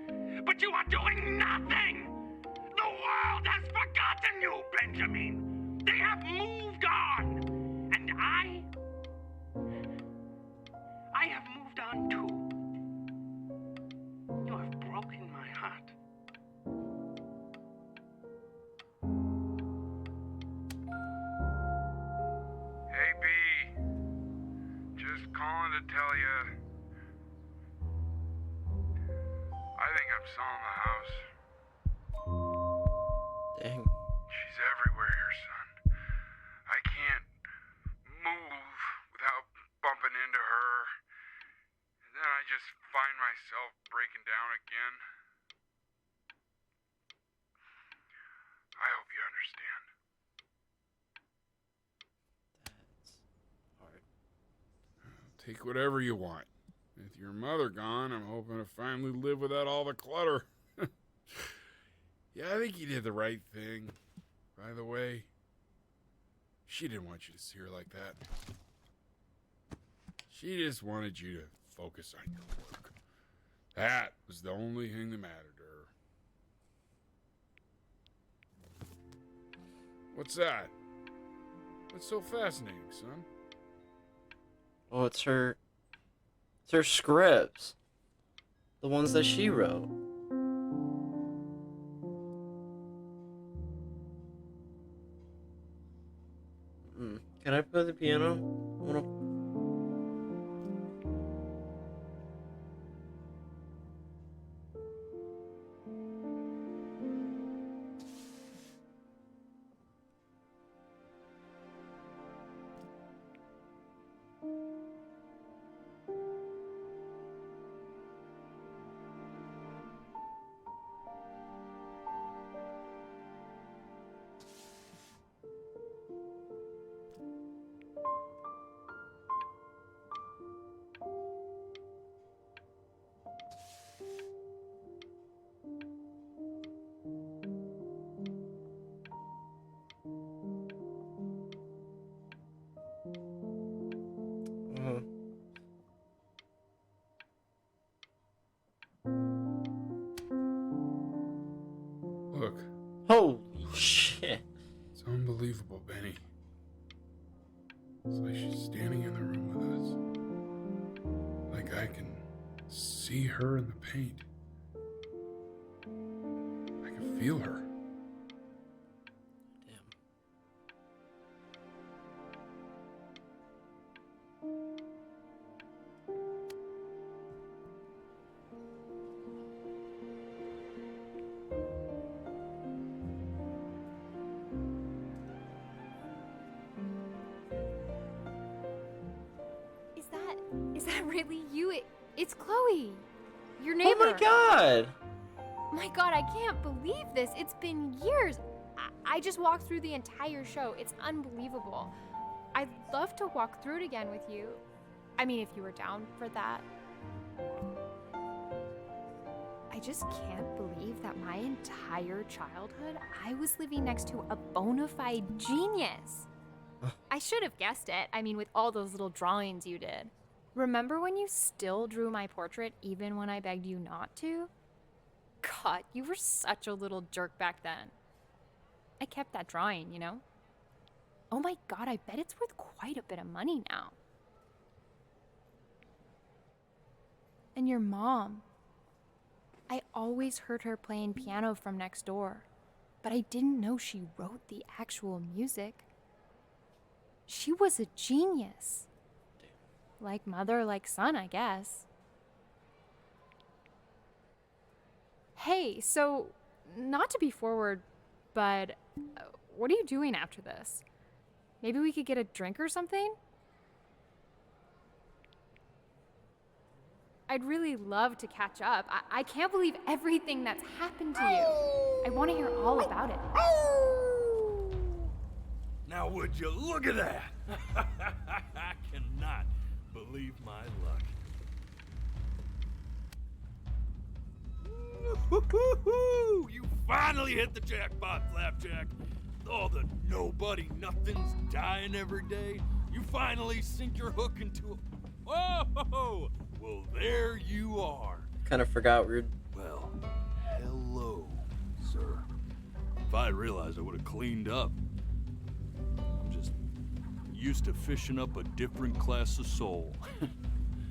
But you are doing nothing! The world has forgotten you, Benjamin! They have moved on! And I have moved on too. You have broken my heart. Hey, B. Just calling to tell you. I think I'm selling the house. Dang. She's everywhere here, son. I can't move without bumping into her. And then I just find myself breaking down again. I hope you understand. Take whatever you want. With your mother gone, I'm hoping to finally live without all the clutter. Yeah, I think you did the right thing. By the way, she didn't want you to see her like that. She just wanted you to focus on your work. That was the only thing that mattered to her. What's that? What's so fascinating, son? Oh, it's her scripts. The ones that she wrote. Can I play the piano? I wanna... Look. Holy shit. It's unbelievable, Benny. It's like she's standing in the room with us. Like I can see her in the paint. I can feel her. that really you? It's Chloe, your neighbor. Oh my god! My god, I can't believe this. It's been years. I just walked through the entire show. It's unbelievable. I'd love to walk through it again with you. I mean, if you were down for that. I just can't believe that my entire childhood, I was living next to a bona fide genius. I should have guessed it. I mean, with all those little drawings you did. Remember when you still drew my portrait even when I begged you not to? God, you were such a little jerk back then. I kept that drawing, you know? Oh my god, I bet it's worth quite a bit of money now. And your mom. I always heard her playing piano from next door, but I didn't know she wrote the actual music. She was a genius. Like mother, like son, I guess. Hey, so, not to be forward, but what are you doing after this? Maybe we could get a drink or something? I'd really love to catch up. I can't believe everything that's happened to you. I want to hear all about it. Now would you look at that? I cannot believe my luck. Woo-hoo-hoo-hoo! You finally hit the jackpot, Flapjack. All the nobody nothings dying every day. You finally sink your hook into a... Whoa! Well, there you are. Kind of forgot we're... Well, hello, sir. If I realized, I would have cleaned up. I'm just used to fishing up a different class of soul.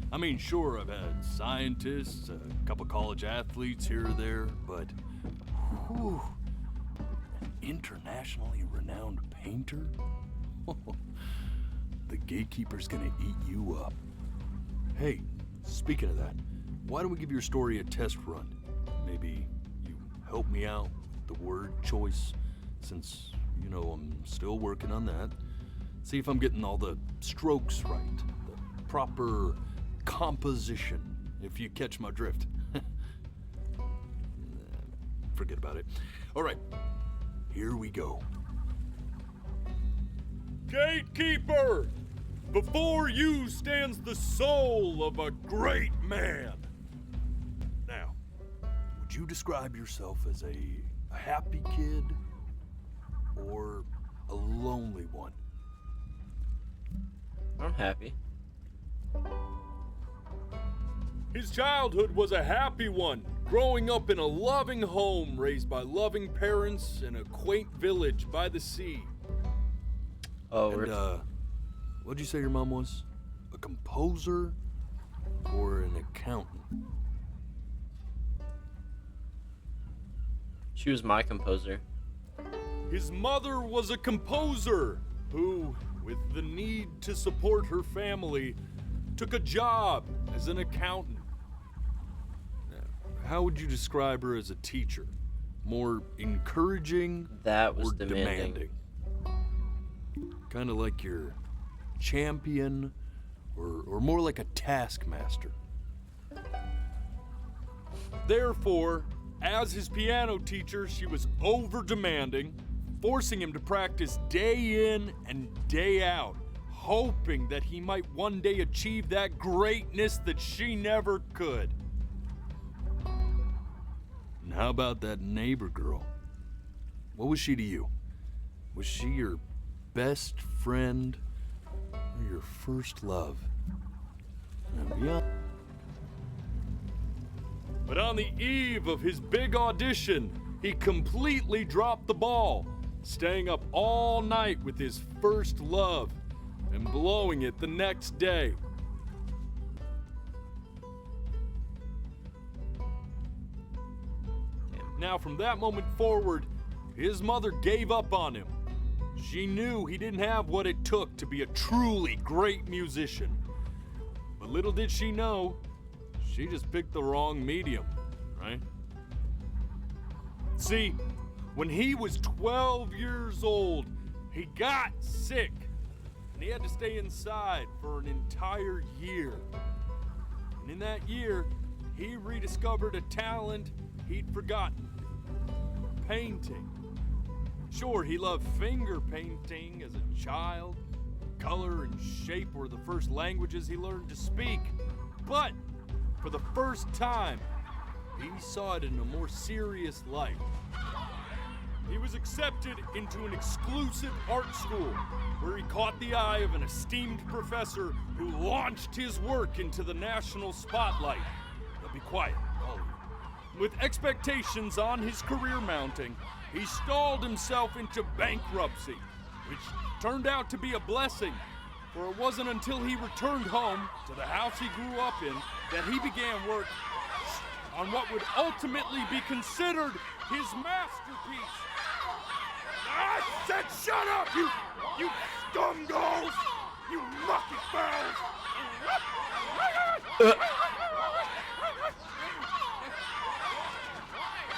I mean, sure, I've had scientists, a couple college athletes here or there, but whew, an internationally renowned painter? The gatekeeper's gonna eat you up. Hey, speaking of that, why don't we give your story a test run? Maybe you help me out with the word choice, since, you know, I'm still working on that. See if I'm getting all the strokes right, the proper composition, if you catch my drift. Forget about it. All right, here we go. Gatekeeper! Before you stands the soul of a great man. Now, would you describe yourself as a happy kid or a lonely one? I'm happy. His childhood was a happy one, growing up in a loving home raised by loving parents in a quaint village by the sea. Oh, and, what'd you say your mom was? A composer or an accountant? She was my composer. His mother was a composer who, with the need to support her family, took a job as an accountant. How would you describe her as a teacher? More encouraging that was or demanding? Kind of like your champion or more like a taskmaster? Therefore, as his piano teacher, she was over-demanding, forcing him to practice day in and day out, hoping that he might one day achieve that greatness that she never could. And how about that neighbor girl? What was she to you? Was she your best friend or your first love? Yeah. But on the eve of his big audition, he completely dropped the ball, staying up all night with his first love and blowing it the next day. Now, from that moment forward, his mother gave up on him. She knew he didn't have what it took to be a truly great musician. But little did she know, she just picked the wrong medium, right? See, when he was 12 years old, he got sick, and he had to stay inside for an entire year. And in that year, he rediscovered a talent he'd forgotten. Painting. Sure, he loved finger painting as a child. Color and shape were the first languages he learned to speak. But for the first time, he saw it in a more serious light. He was accepted into an exclusive art school where he caught the eye of an esteemed professor who launched his work into the national spotlight. Now be quiet, all of you. With expectations on his career mounting, he stalled himself into bankruptcy, which turned out to be a blessing, for it wasn't until he returned home to the house he grew up in that he began work on what would ultimately be considered his masterpiece. I said shut up, you scumballs! You mucky fowls!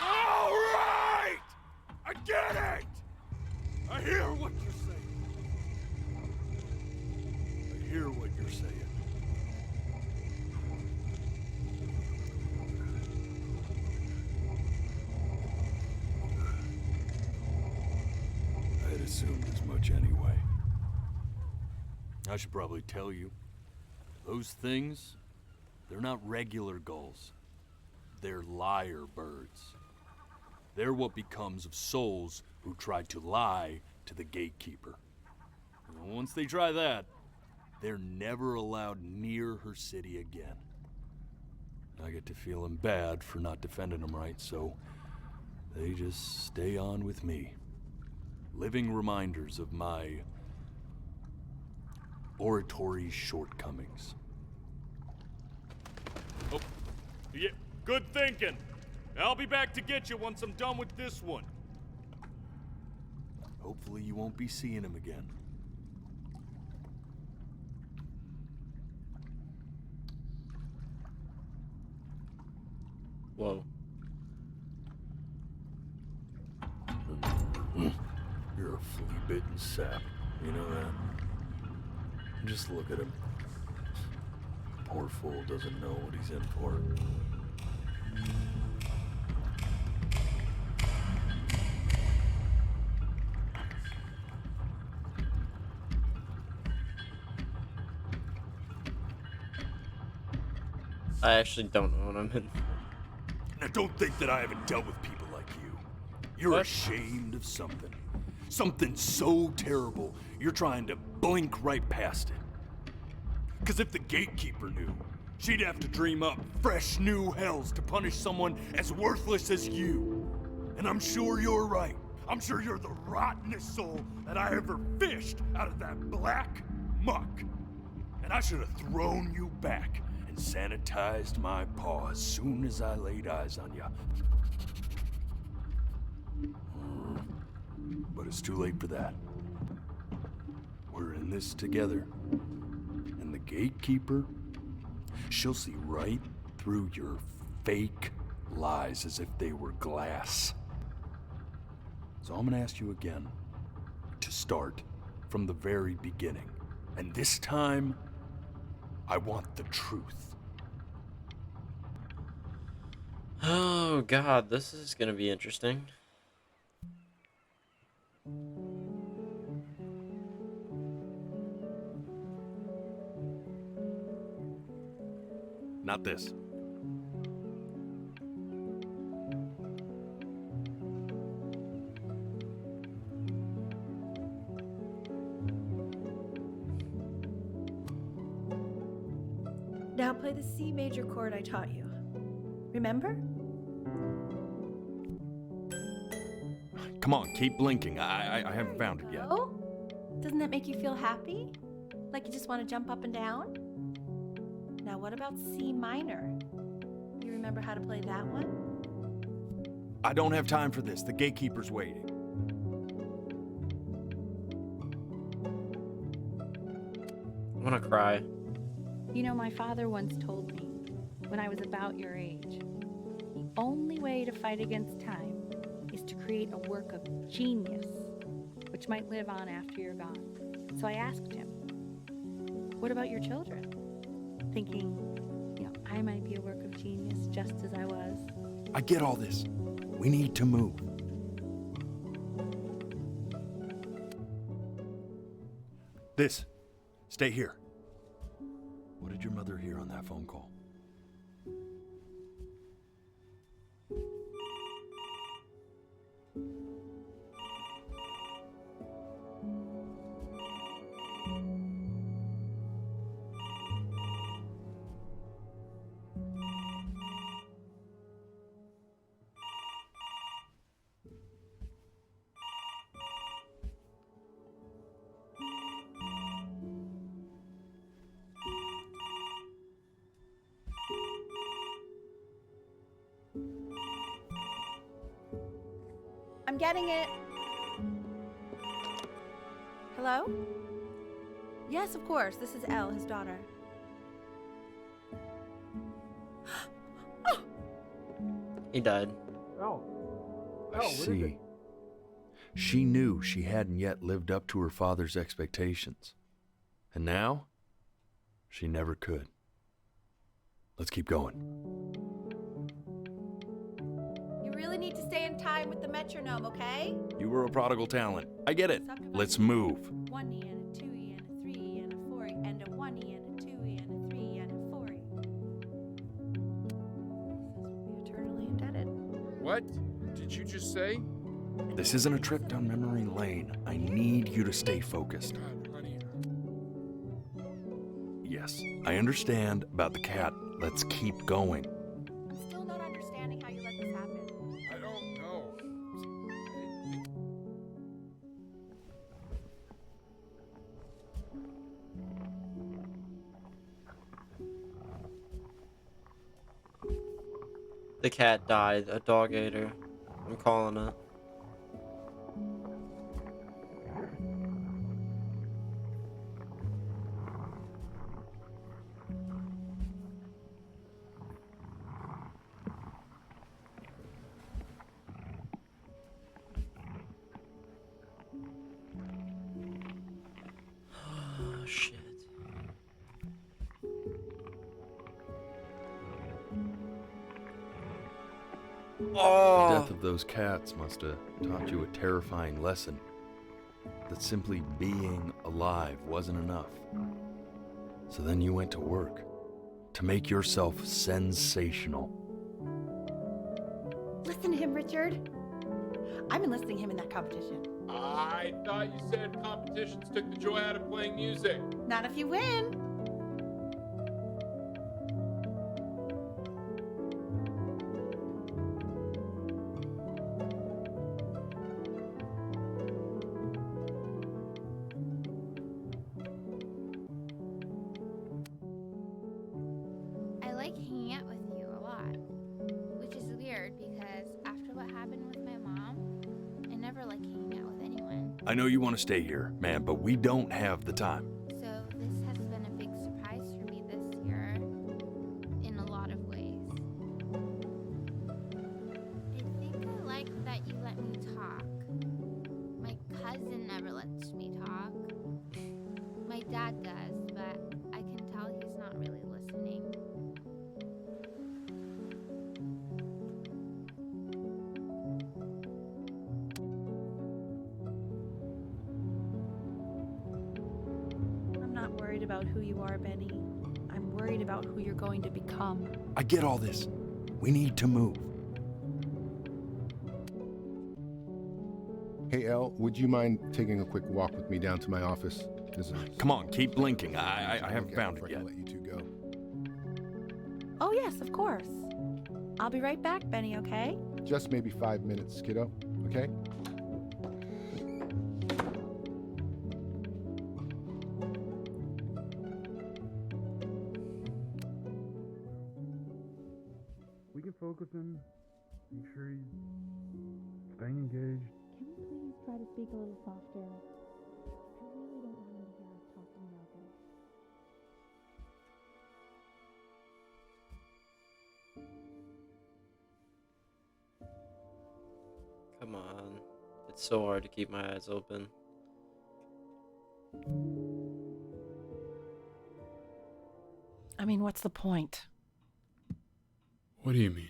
All right! I get it! I hear what you're saying. I hear what you're saying. I had assumed as much anyway. I should probably tell you, those things, they're not regular gulls. They're lyre birds. They're what becomes of souls who try to lie to the gatekeeper. And once they try that, they're never allowed near her city again. I get to feeling bad for not defending them right, so they just stay on with me. Living reminders of my oratory shortcomings. Oh, yeah, good thinking. I'll be back to get you once I'm done with this one. Hopefully you won't be seeing him again. Whoa. You're a flea-bitten sap, you know that? Just look at him. Poor fool doesn't know what he's in for. I actually don't know what I'm in. Now don't think that I haven't dealt with people like you. You're What? ashamed of something. Something so terrible, you're trying to blink right past it. Because if the gatekeeper knew, she'd have to dream up fresh new hells to punish someone as worthless as you. And I'm sure you're right. I'm sure you're the rottenest soul that I ever fished out of that black muck. And I should have thrown you back and sanitized my paw as soon as I laid eyes on you. But it's too late for that. We're in this together. And the gatekeeper, she'll see right through your fake lies as if they were glass. So I'm gonna ask you again to start from the very beginning. And this time, I want the truth. Oh god, this is gonna be interesting. Not this. Now play the C major chord I taught you. Remember? Come on, keep blinking. I haven't found it yet. Oh? Doesn't that make you feel happy? Like you just want to jump up and down? Now what about C minor? You remember how to play that one? I don't have time for this. The gatekeeper's waiting. I wanna cry. You know, my father once told me, when I was about your age, the only way to fight against time is to create a work of genius, which might live on after you're gone. So I asked him, what about your children? Thinking, I might be a work of genius just as I was. I get all this. We need to move. This. Stay here. What did your mother hear on that phone call? I'm getting it. Hello? Yes, of course. This is Elle, his daughter. He died. I see. She knew she hadn't yet lived up to her father's expectations. And now, she never could. Let's keep going. You really need to stay in time with the metronome, okay? You were a prodigal talent. I get it. Let's move. 1 E and a 2 E and a 3 E and a 4 E and a 1 E and a 2 E and a 3 E and a 4 E. We're eternally indebted. What did you just say? This isn't a trip down memory lane. I need you to stay focused. God, honey. Yes, I understand about the cat. Let's keep going. I'm still not understanding how you let this happen. I don't know. The cat died. A dog ate her. I'm calling it. Oh, shit. The death of those cats must have taught you a terrifying lesson. That simply being alive wasn't enough. So then you went to work to make yourself sensational. Listen to him, Richard. I'm enlisting him in that competition. I thought you said competitions took the joy out of playing music. Not if you win. I like hanging out with you a lot, which is weird because after what happened with my mom, I never like hanging out with anyone. I know you want to stay here, man, but we don't have the time. So this has been a big surprise for me this year, in a lot of ways. I think I like that you let me talk. My cousin never lets me talk. My dad does, but I can tell he's not really listening. I'm not worried about who you are, Benny. I'm worried about who you're going to become. I get all this. We need to move. Hey, Elle, would you mind taking a quick walk with me down to my office? Come on, keep blinking. I haven't found it yet. Let you two go. Oh, yes, of course. I'll be right back, Benny, okay? Just maybe 5 minutes, kiddo. Okay? We can focus him. Make sure he's staying engaged. Can we please try to speak a little softer? I really don't want him to hear us talking about this. Come on. It's so hard to keep my eyes open. I mean, what's the point? What do you mean?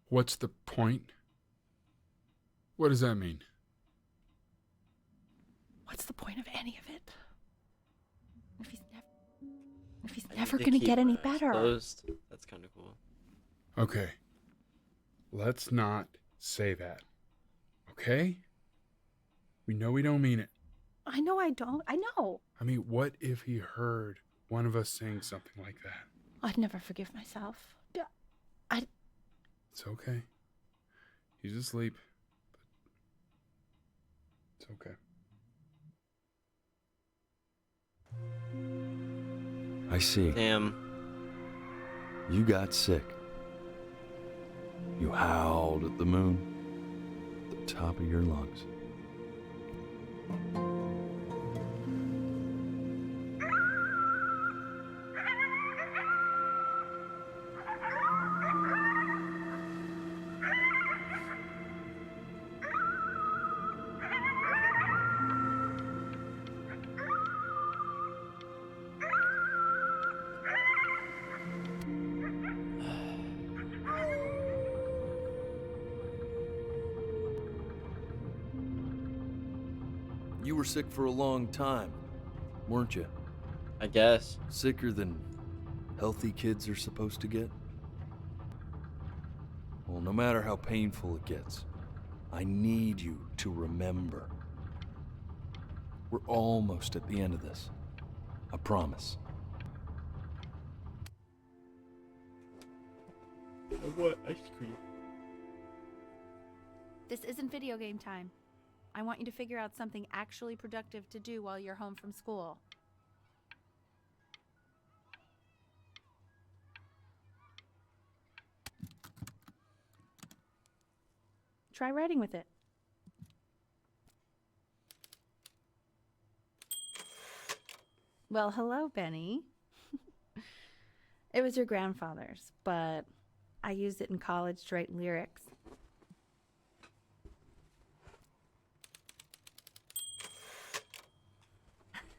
What's the point? What does that mean? What's the point of any of it? If he's I never need gonna keep get any my eyes better. closed. That's kind of cool. Okay. Let's not say that. Okay? We know we don't mean it. I know I don't. I know. I mean, what if he heard one of us saying something like that? I'd never forgive myself. It's okay. He's asleep. But it's okay. I see. Damn. You got sick. You howled at the moon at the top of your lungs. You were sick for a long time, weren't you? I guess. Sicker than healthy kids are supposed to get? Well, no matter how painful it gets, I need you to remember. We're almost at the end of this. I promise. I want ice cream. This isn't video game time. I want you to figure out something actually productive to do while you're home from school. Try writing with it. Well, hello, Benny. It was your grandfather's, but I used it in college to write lyrics.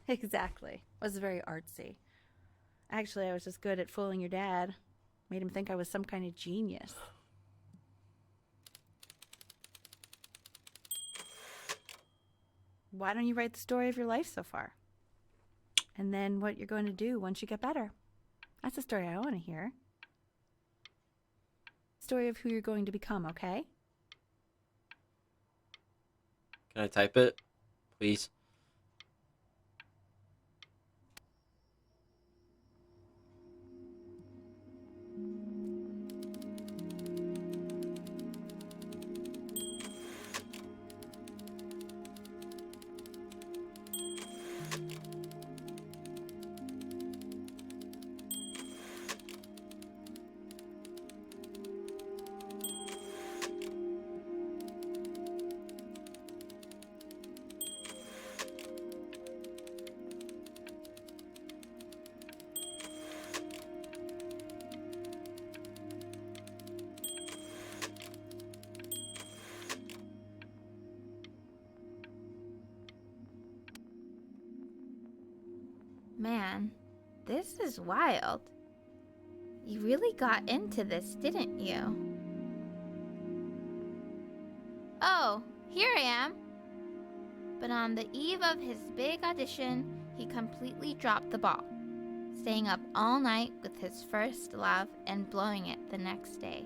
Exactly. Was very artsy. Actually, I was just good at fooling your dad. Made him think I was some kind of genius. Why don't you write the story of your life so far? And then what you're going to do once you get better. That's the story I want to hear. Story of who you're going to become, okay? Can I type it? Please. Man, this is wild. You really got into this, didn't you? Oh, here I am. But on the eve of his big audition, he completely dropped the ball, staying up all night with his first love and blowing it the next day.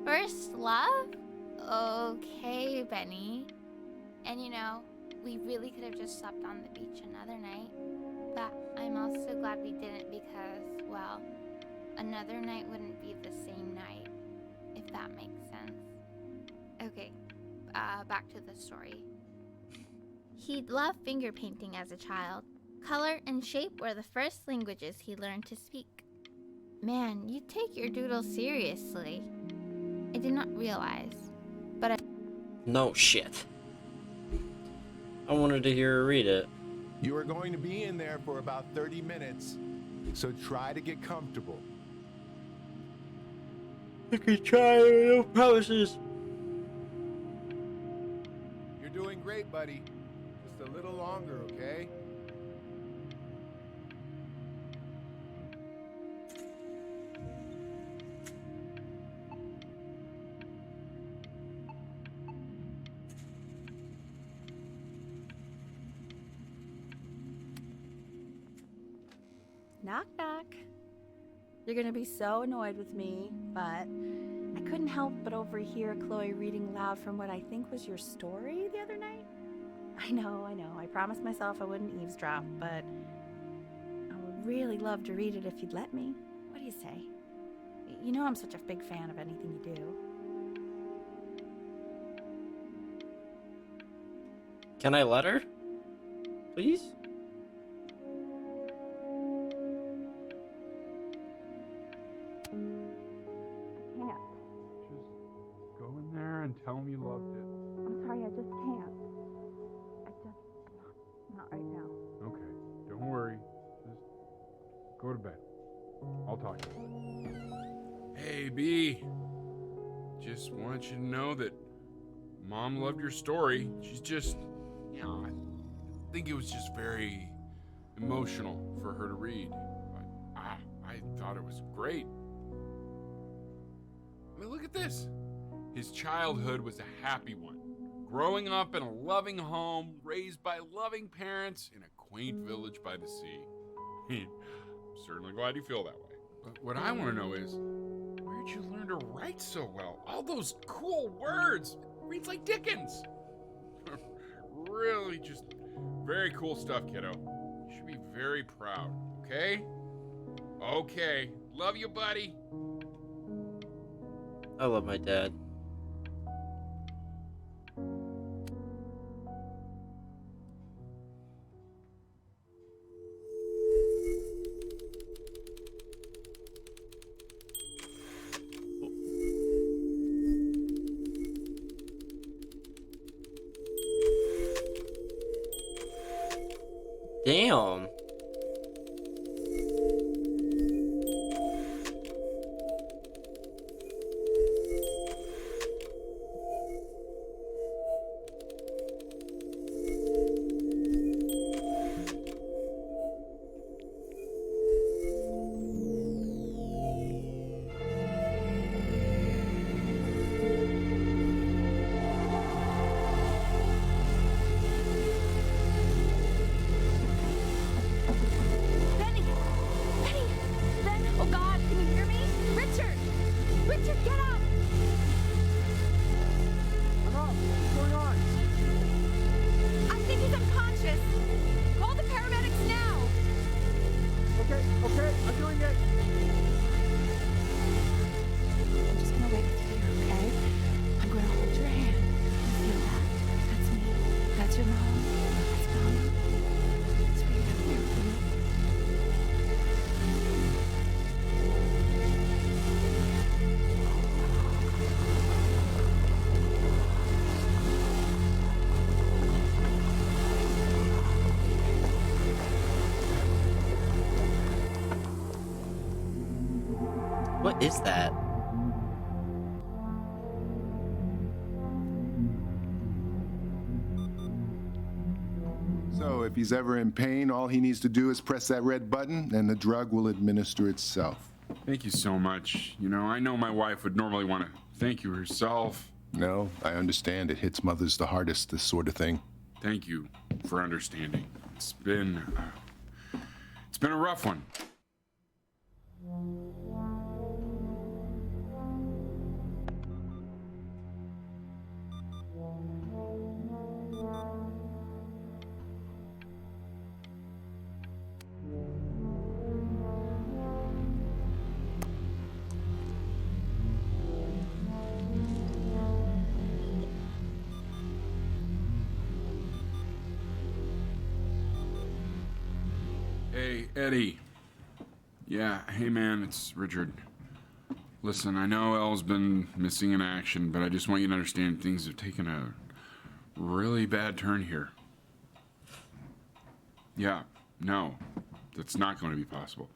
First love? Okay, Benny. And you know, we really could have just slept on the beach another night. But I'm also glad we didn't because, well, another night wouldn't be the same night, if that makes sense. Okay, back to the story. He'd loved finger painting as a child. Color and shape were the first languages he learned to speak. Man, you take your doodle seriously. I did not realize, but I... No shit. I wanted to hear her read it. You are going to be in there for about 30 minutes, so try to get comfortable. I can try, no promises. You're doing great, buddy. Just a little longer, okay? Knock, knock. You're gonna be so annoyed with me, but I couldn't help but overhear Chloe reading loud from what I think was your story the other night. I know. I promised myself I wouldn't eavesdrop, but I would really love to read it if you'd let me. What do you say? You know I'm such a big fan of anything you do. Can I let her? Please? Can't. Just go in there and tell him you loved it. I'm sorry, I just can't. Not right now. Okay, don't worry. Just go to bed. I'll talk to you. Hey, B. Just want you to know that Mom loved your story. She's just, I think it was just very emotional for her to read. But I thought it was great. I mean, look at this. His childhood was a happy one. Growing up in a loving home, raised by loving parents in a quaint village by the sea. I'm certainly glad you feel that way. But what I want to know is, where'd you learn to write so well? All those cool words. Reads like Dickens. Really just very cool stuff, kiddo. You should be very proud, okay? Okay. Love you, buddy. I love my dad. Damn. What is that? So if he's ever in pain, all he needs to do is press that red button and the drug will administer itself. Thank you so much. You know, I know my wife would normally want to thank you herself. No, I understand. It hits mothers the hardest, this sort of thing. Thank you for understanding. It's been a rough one. Hey, Eddie. Yeah, hey man, it's Richard. Listen, I know Elle's been missing in action, but I just want you to understand things have taken a really bad turn here. Yeah, no, that's not going to be possible.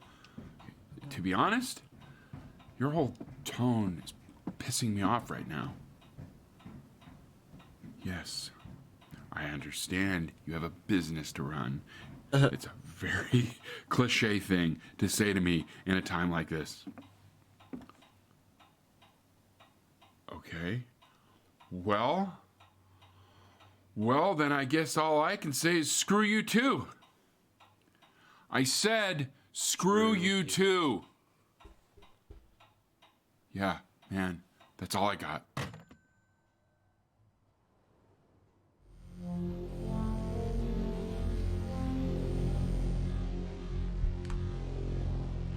To be honest, your whole tone is pissing me off right now. Yes, I understand you have a business to run. It's a very cliche thing to say to me in a time like this. Okay. Well, then I guess all I can say is screw you too. I said Screw you too. Yeah, man, that's all I got.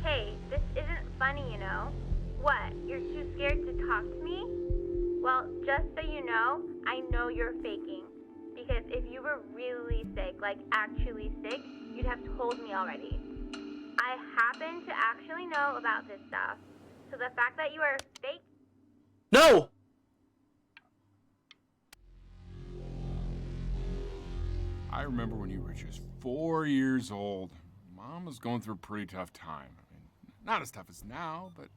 Hey, this isn't funny, you know. What? You're too scared to talk to me? Well, just so you know you're faking. Because if you were really sick, like actually sick, you'd have told me already. I happen to actually know about this stuff. So the fact that you are fake. No! I remember when you were just 4 years old. Mom was going through a pretty tough time. I mean, not as tough as now, but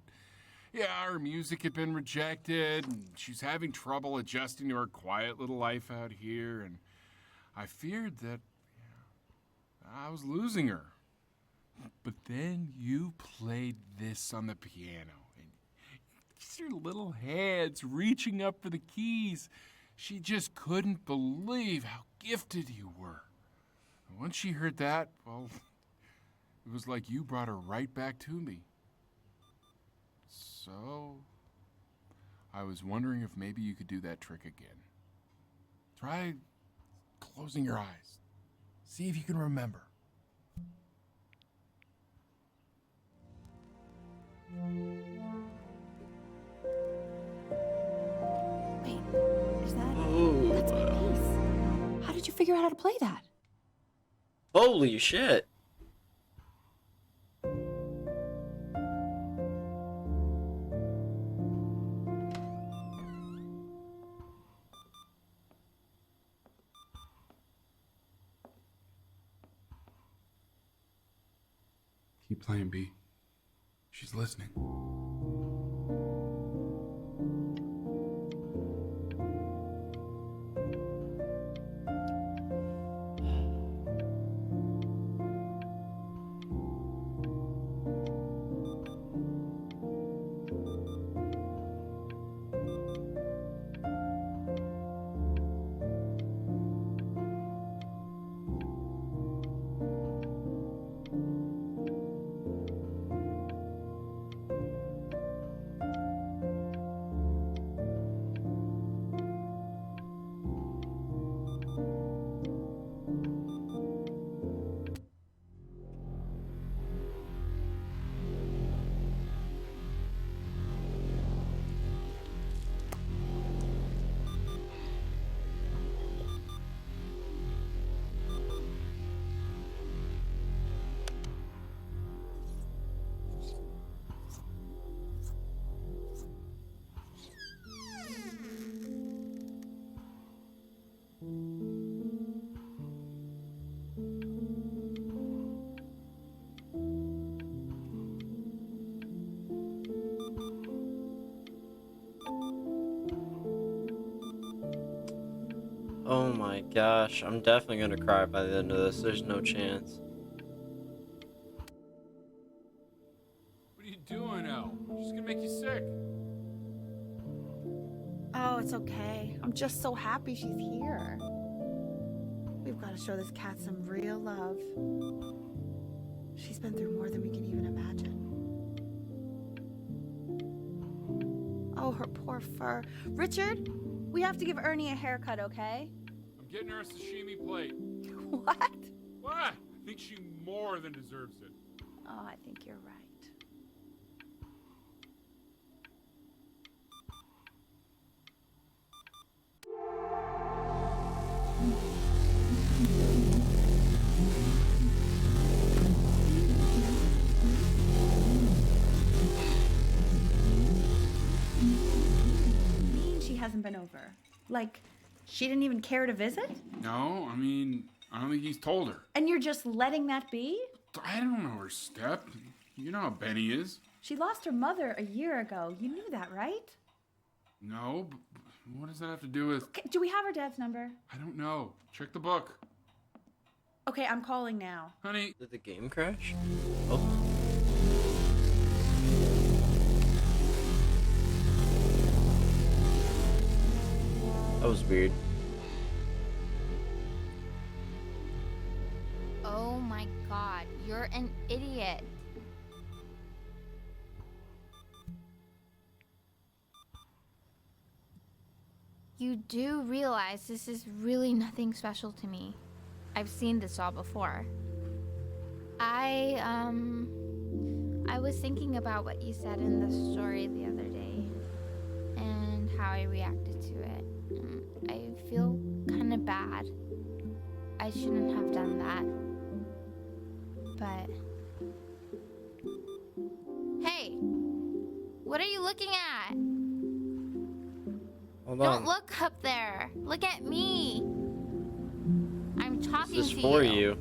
yeah, her music had been rejected, and she's having trouble adjusting to her quiet little life out here, and I feared that I was losing her. But then you played this on the piano, and just your little hands reaching up for the keys. She just couldn't believe how gifted you were. And once she heard that, well, it was like you brought her right back to me. So, I was wondering if maybe you could do that trick again. Try closing your eyes. See if you can remember. Wait, is that? Oh. That's my piece. How did you figure out how to play that? Holy shit. Keep playing, B. She's listening. Oh my gosh, I'm definitely gonna cry by the end of this. There's no chance. What are you doing, Elle? She's gonna make you sick. Oh, it's okay. I'm just so happy she's here. We've got to show this cat some real love. She's been through more than we can even imagine. Oh, her poor fur. Richard, we have to give Ernie a haircut, okay? I'm getting her a sashimi plate. What? What? I think she more than deserves it. Oh, I think you're right. She hasn't been over. Like, she didn't even care to visit? No, I mean, I don't think he's told her. And you're just letting that be? I don't know her step. You know how Benny is. She lost her mother a year ago. You knew that, right? No, but what does that have to do with... Okay, do we have her dad's number? I don't know. Check the book. Okay, I'm calling now. Honey. Did the game crash? Oh. That was weird. Oh my god, you're an idiot. You do realize this is really nothing special to me. I've seen this all before. I was thinking about what you said in the story the other day and how I reacted to it. I feel kind of bad. I shouldn't have done that. But hey, what are you looking at? Hold Don't on. look up there. Look at me. I'm talking This is to for you. you.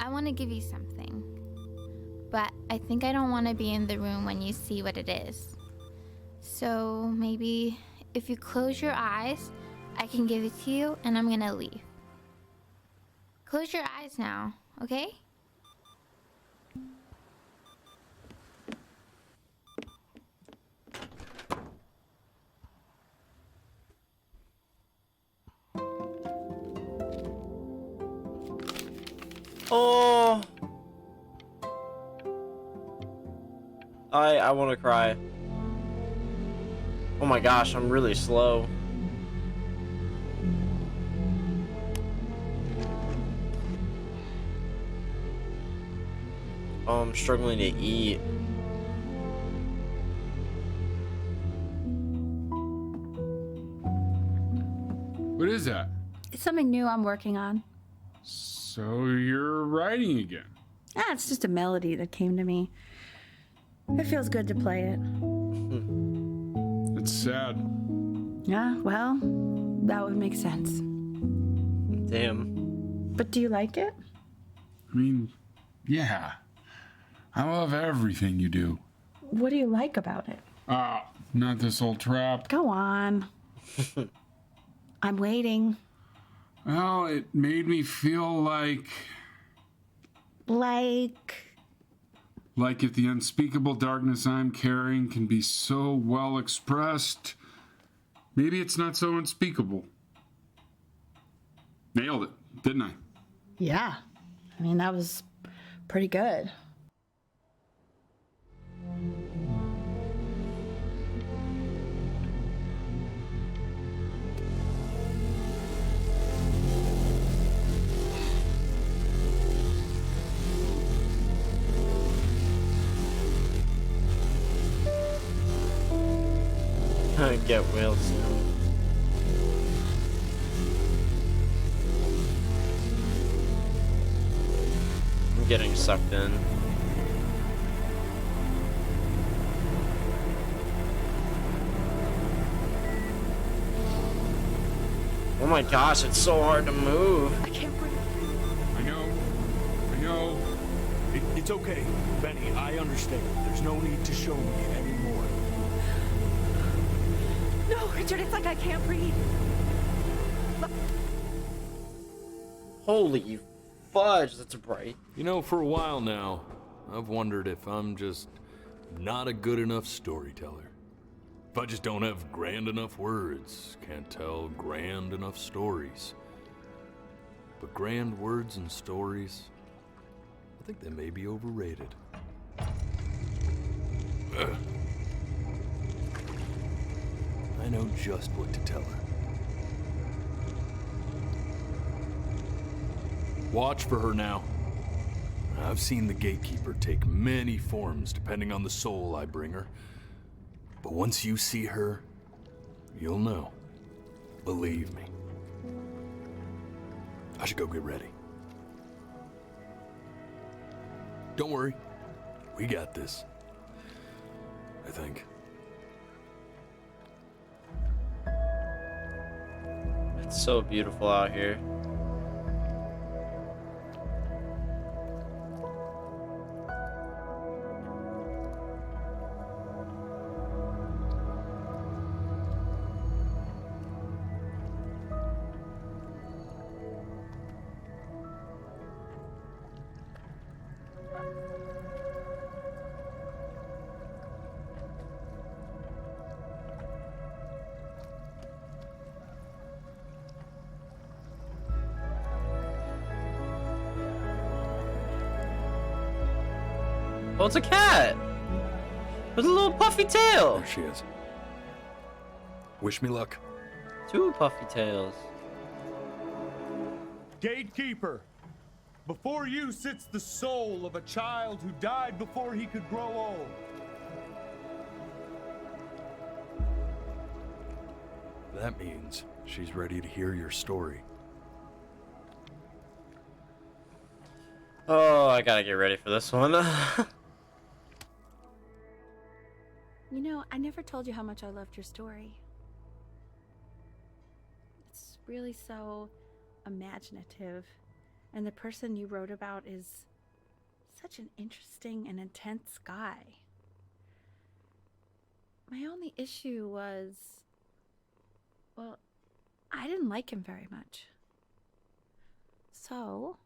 I want to give you something, but I think I don't want to be in the room when you see what it is. So maybe if you close your eyes, I can give it to you and I'm gonna leave. Close your eyes now, okay? Oh, I want to cry. Oh my gosh, I'm really slow. Oh, I'm struggling to eat. What is that? It's something new I'm working on. So you're writing again? Ah, it's just a melody that came to me. It feels good to play it. It's sad. Yeah, well, that would make sense. Damn. But do you like it? I mean, yeah. I love everything you do. What do you like about it? Not this old trap. Go on. I'm waiting. Well, it made me feel like if the unspeakable darkness I'm carrying can be so well expressed, maybe it's not so unspeakable. Nailed it, didn't I? Yeah. I mean, that was pretty good. Get whales soon. I'm getting sucked in. Oh my gosh, it's so hard to move. I can't breathe. I know. It's okay, Benny, I understand. There's no need to show me anymore. No, Richard, it's like I can't breathe. Holy fudge, that's bright. You know, for a while now, I've wondered if I'm just not a good enough storyteller. If I just don't have grand enough words, can't tell grand enough stories. But grand words and stories, I think they may be overrated. Ugh. I know just what to tell her. Watch for her now. I've seen the gatekeeper take many forms depending on the soul I bring her. But once you see her, you'll know. Believe me. I should go get ready. Don't worry. We got this. I think. It's so beautiful out here. Oh, it's a cat! With a little puffy tail! There she is. Wish me luck. 2 puffy tails. Gatekeeper, before you sits the soul of a child who died before he could grow old. That means she's ready to hear your story. Oh, I gotta get ready for this one. You know, I never told you how much I loved your story. It's really so imaginative, and the person you wrote about is such an interesting and intense guy. My only issue was, well, I didn't like him very much. So,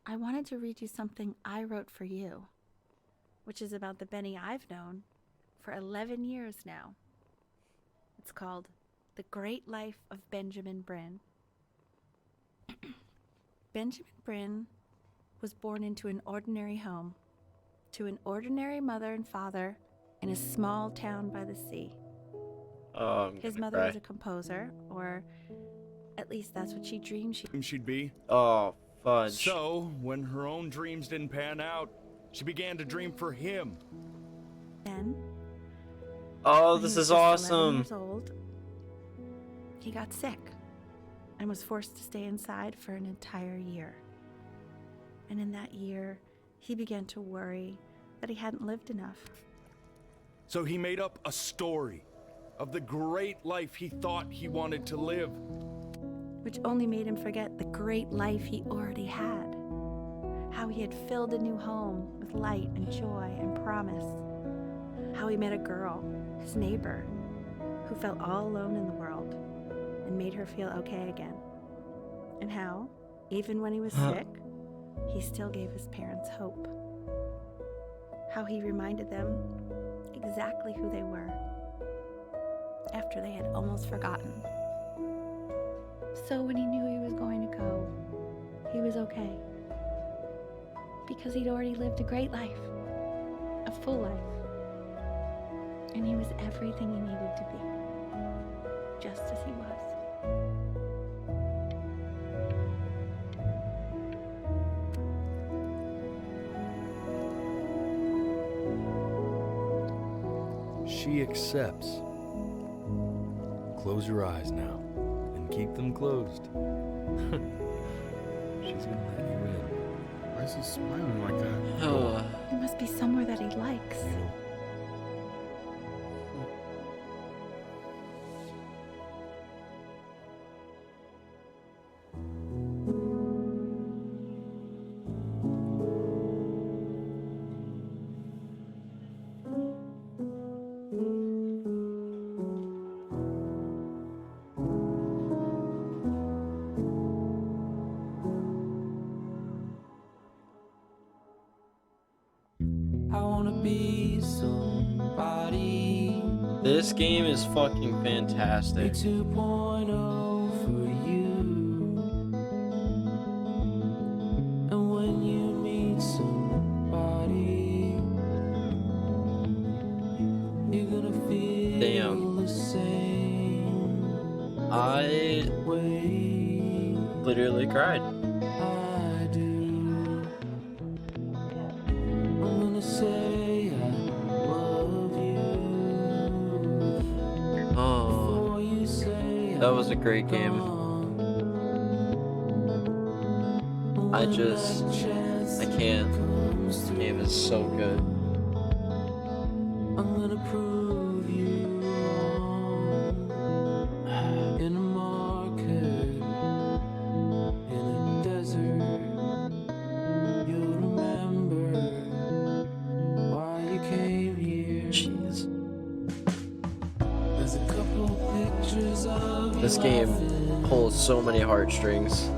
I wanted to read you something I wrote for you, which is about the Benny I've known for 11 years now. It's called The Great Life of Benjamin Bryn. Benjamin Bryn was born into an ordinary home, to an ordinary mother and father in a small town by the sea. Oh, His mother was a composer, or at least that's what she dreamed She'd be. Oh, fudge. So, when her own dreams didn't pan out, she began to dream for him. Then, oh, when this he was is just 11 awesome. years old, he got sick and was forced to stay inside for an entire year. And in that year, he began to worry that he hadn't lived enough. So he made up a story of the great life he thought he wanted to live. Which only made him forget the great life he already had. How he had filled a new home with light and joy and promise. How he met a girl, his neighbor, who felt all alone in the world and made her feel okay again. And how, even when he was sick, he still gave his parents hope. How he reminded them exactly who they were after they had almost forgotten. So when he knew he was going to go, he was okay. Because he'd already lived a great life, a full life. And he was everything he needed to be, just as he was. She accepts. Close your eyes now, and keep them closed. She's gonna let you in. Why is he smiling like that? Oh. It must be somewhere that he likes. You know, This game is fucking fantastic. 2.0 for you. And when you meet somebody, you're gonna feel the same. I literally cried. I do. I'm gonna say I love you. Oh, that was a great game. I can't. This game is so good. I'm gonna prove you wrong. In a market, in a desert, you'll remember why you came here. Jeez. There's a couple pictures of This game pulls so many heartstrings.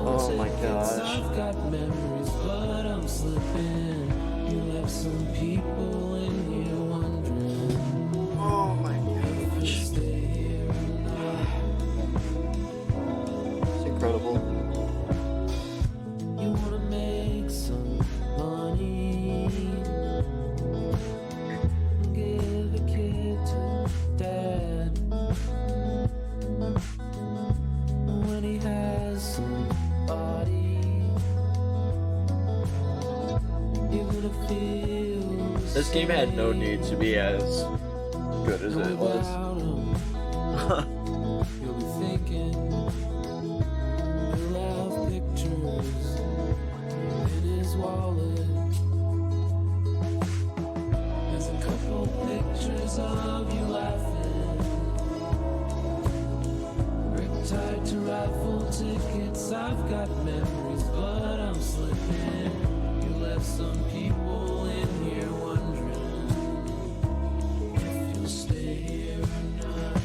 Oh my gosh. I've got memories, but I'm slipping. You left some people in here wondering. Oh my gosh. It's incredible. You wanna make some money. This game had no need to be as good as it was. You'll be thinking he'll have pictures in his wallet. There's a couple pictures of you laughing, tied to raffle tickets. I've got memories, but I'm slipping. You left some people in here wondering if you'll stay here or not.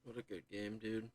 What a good game, dude.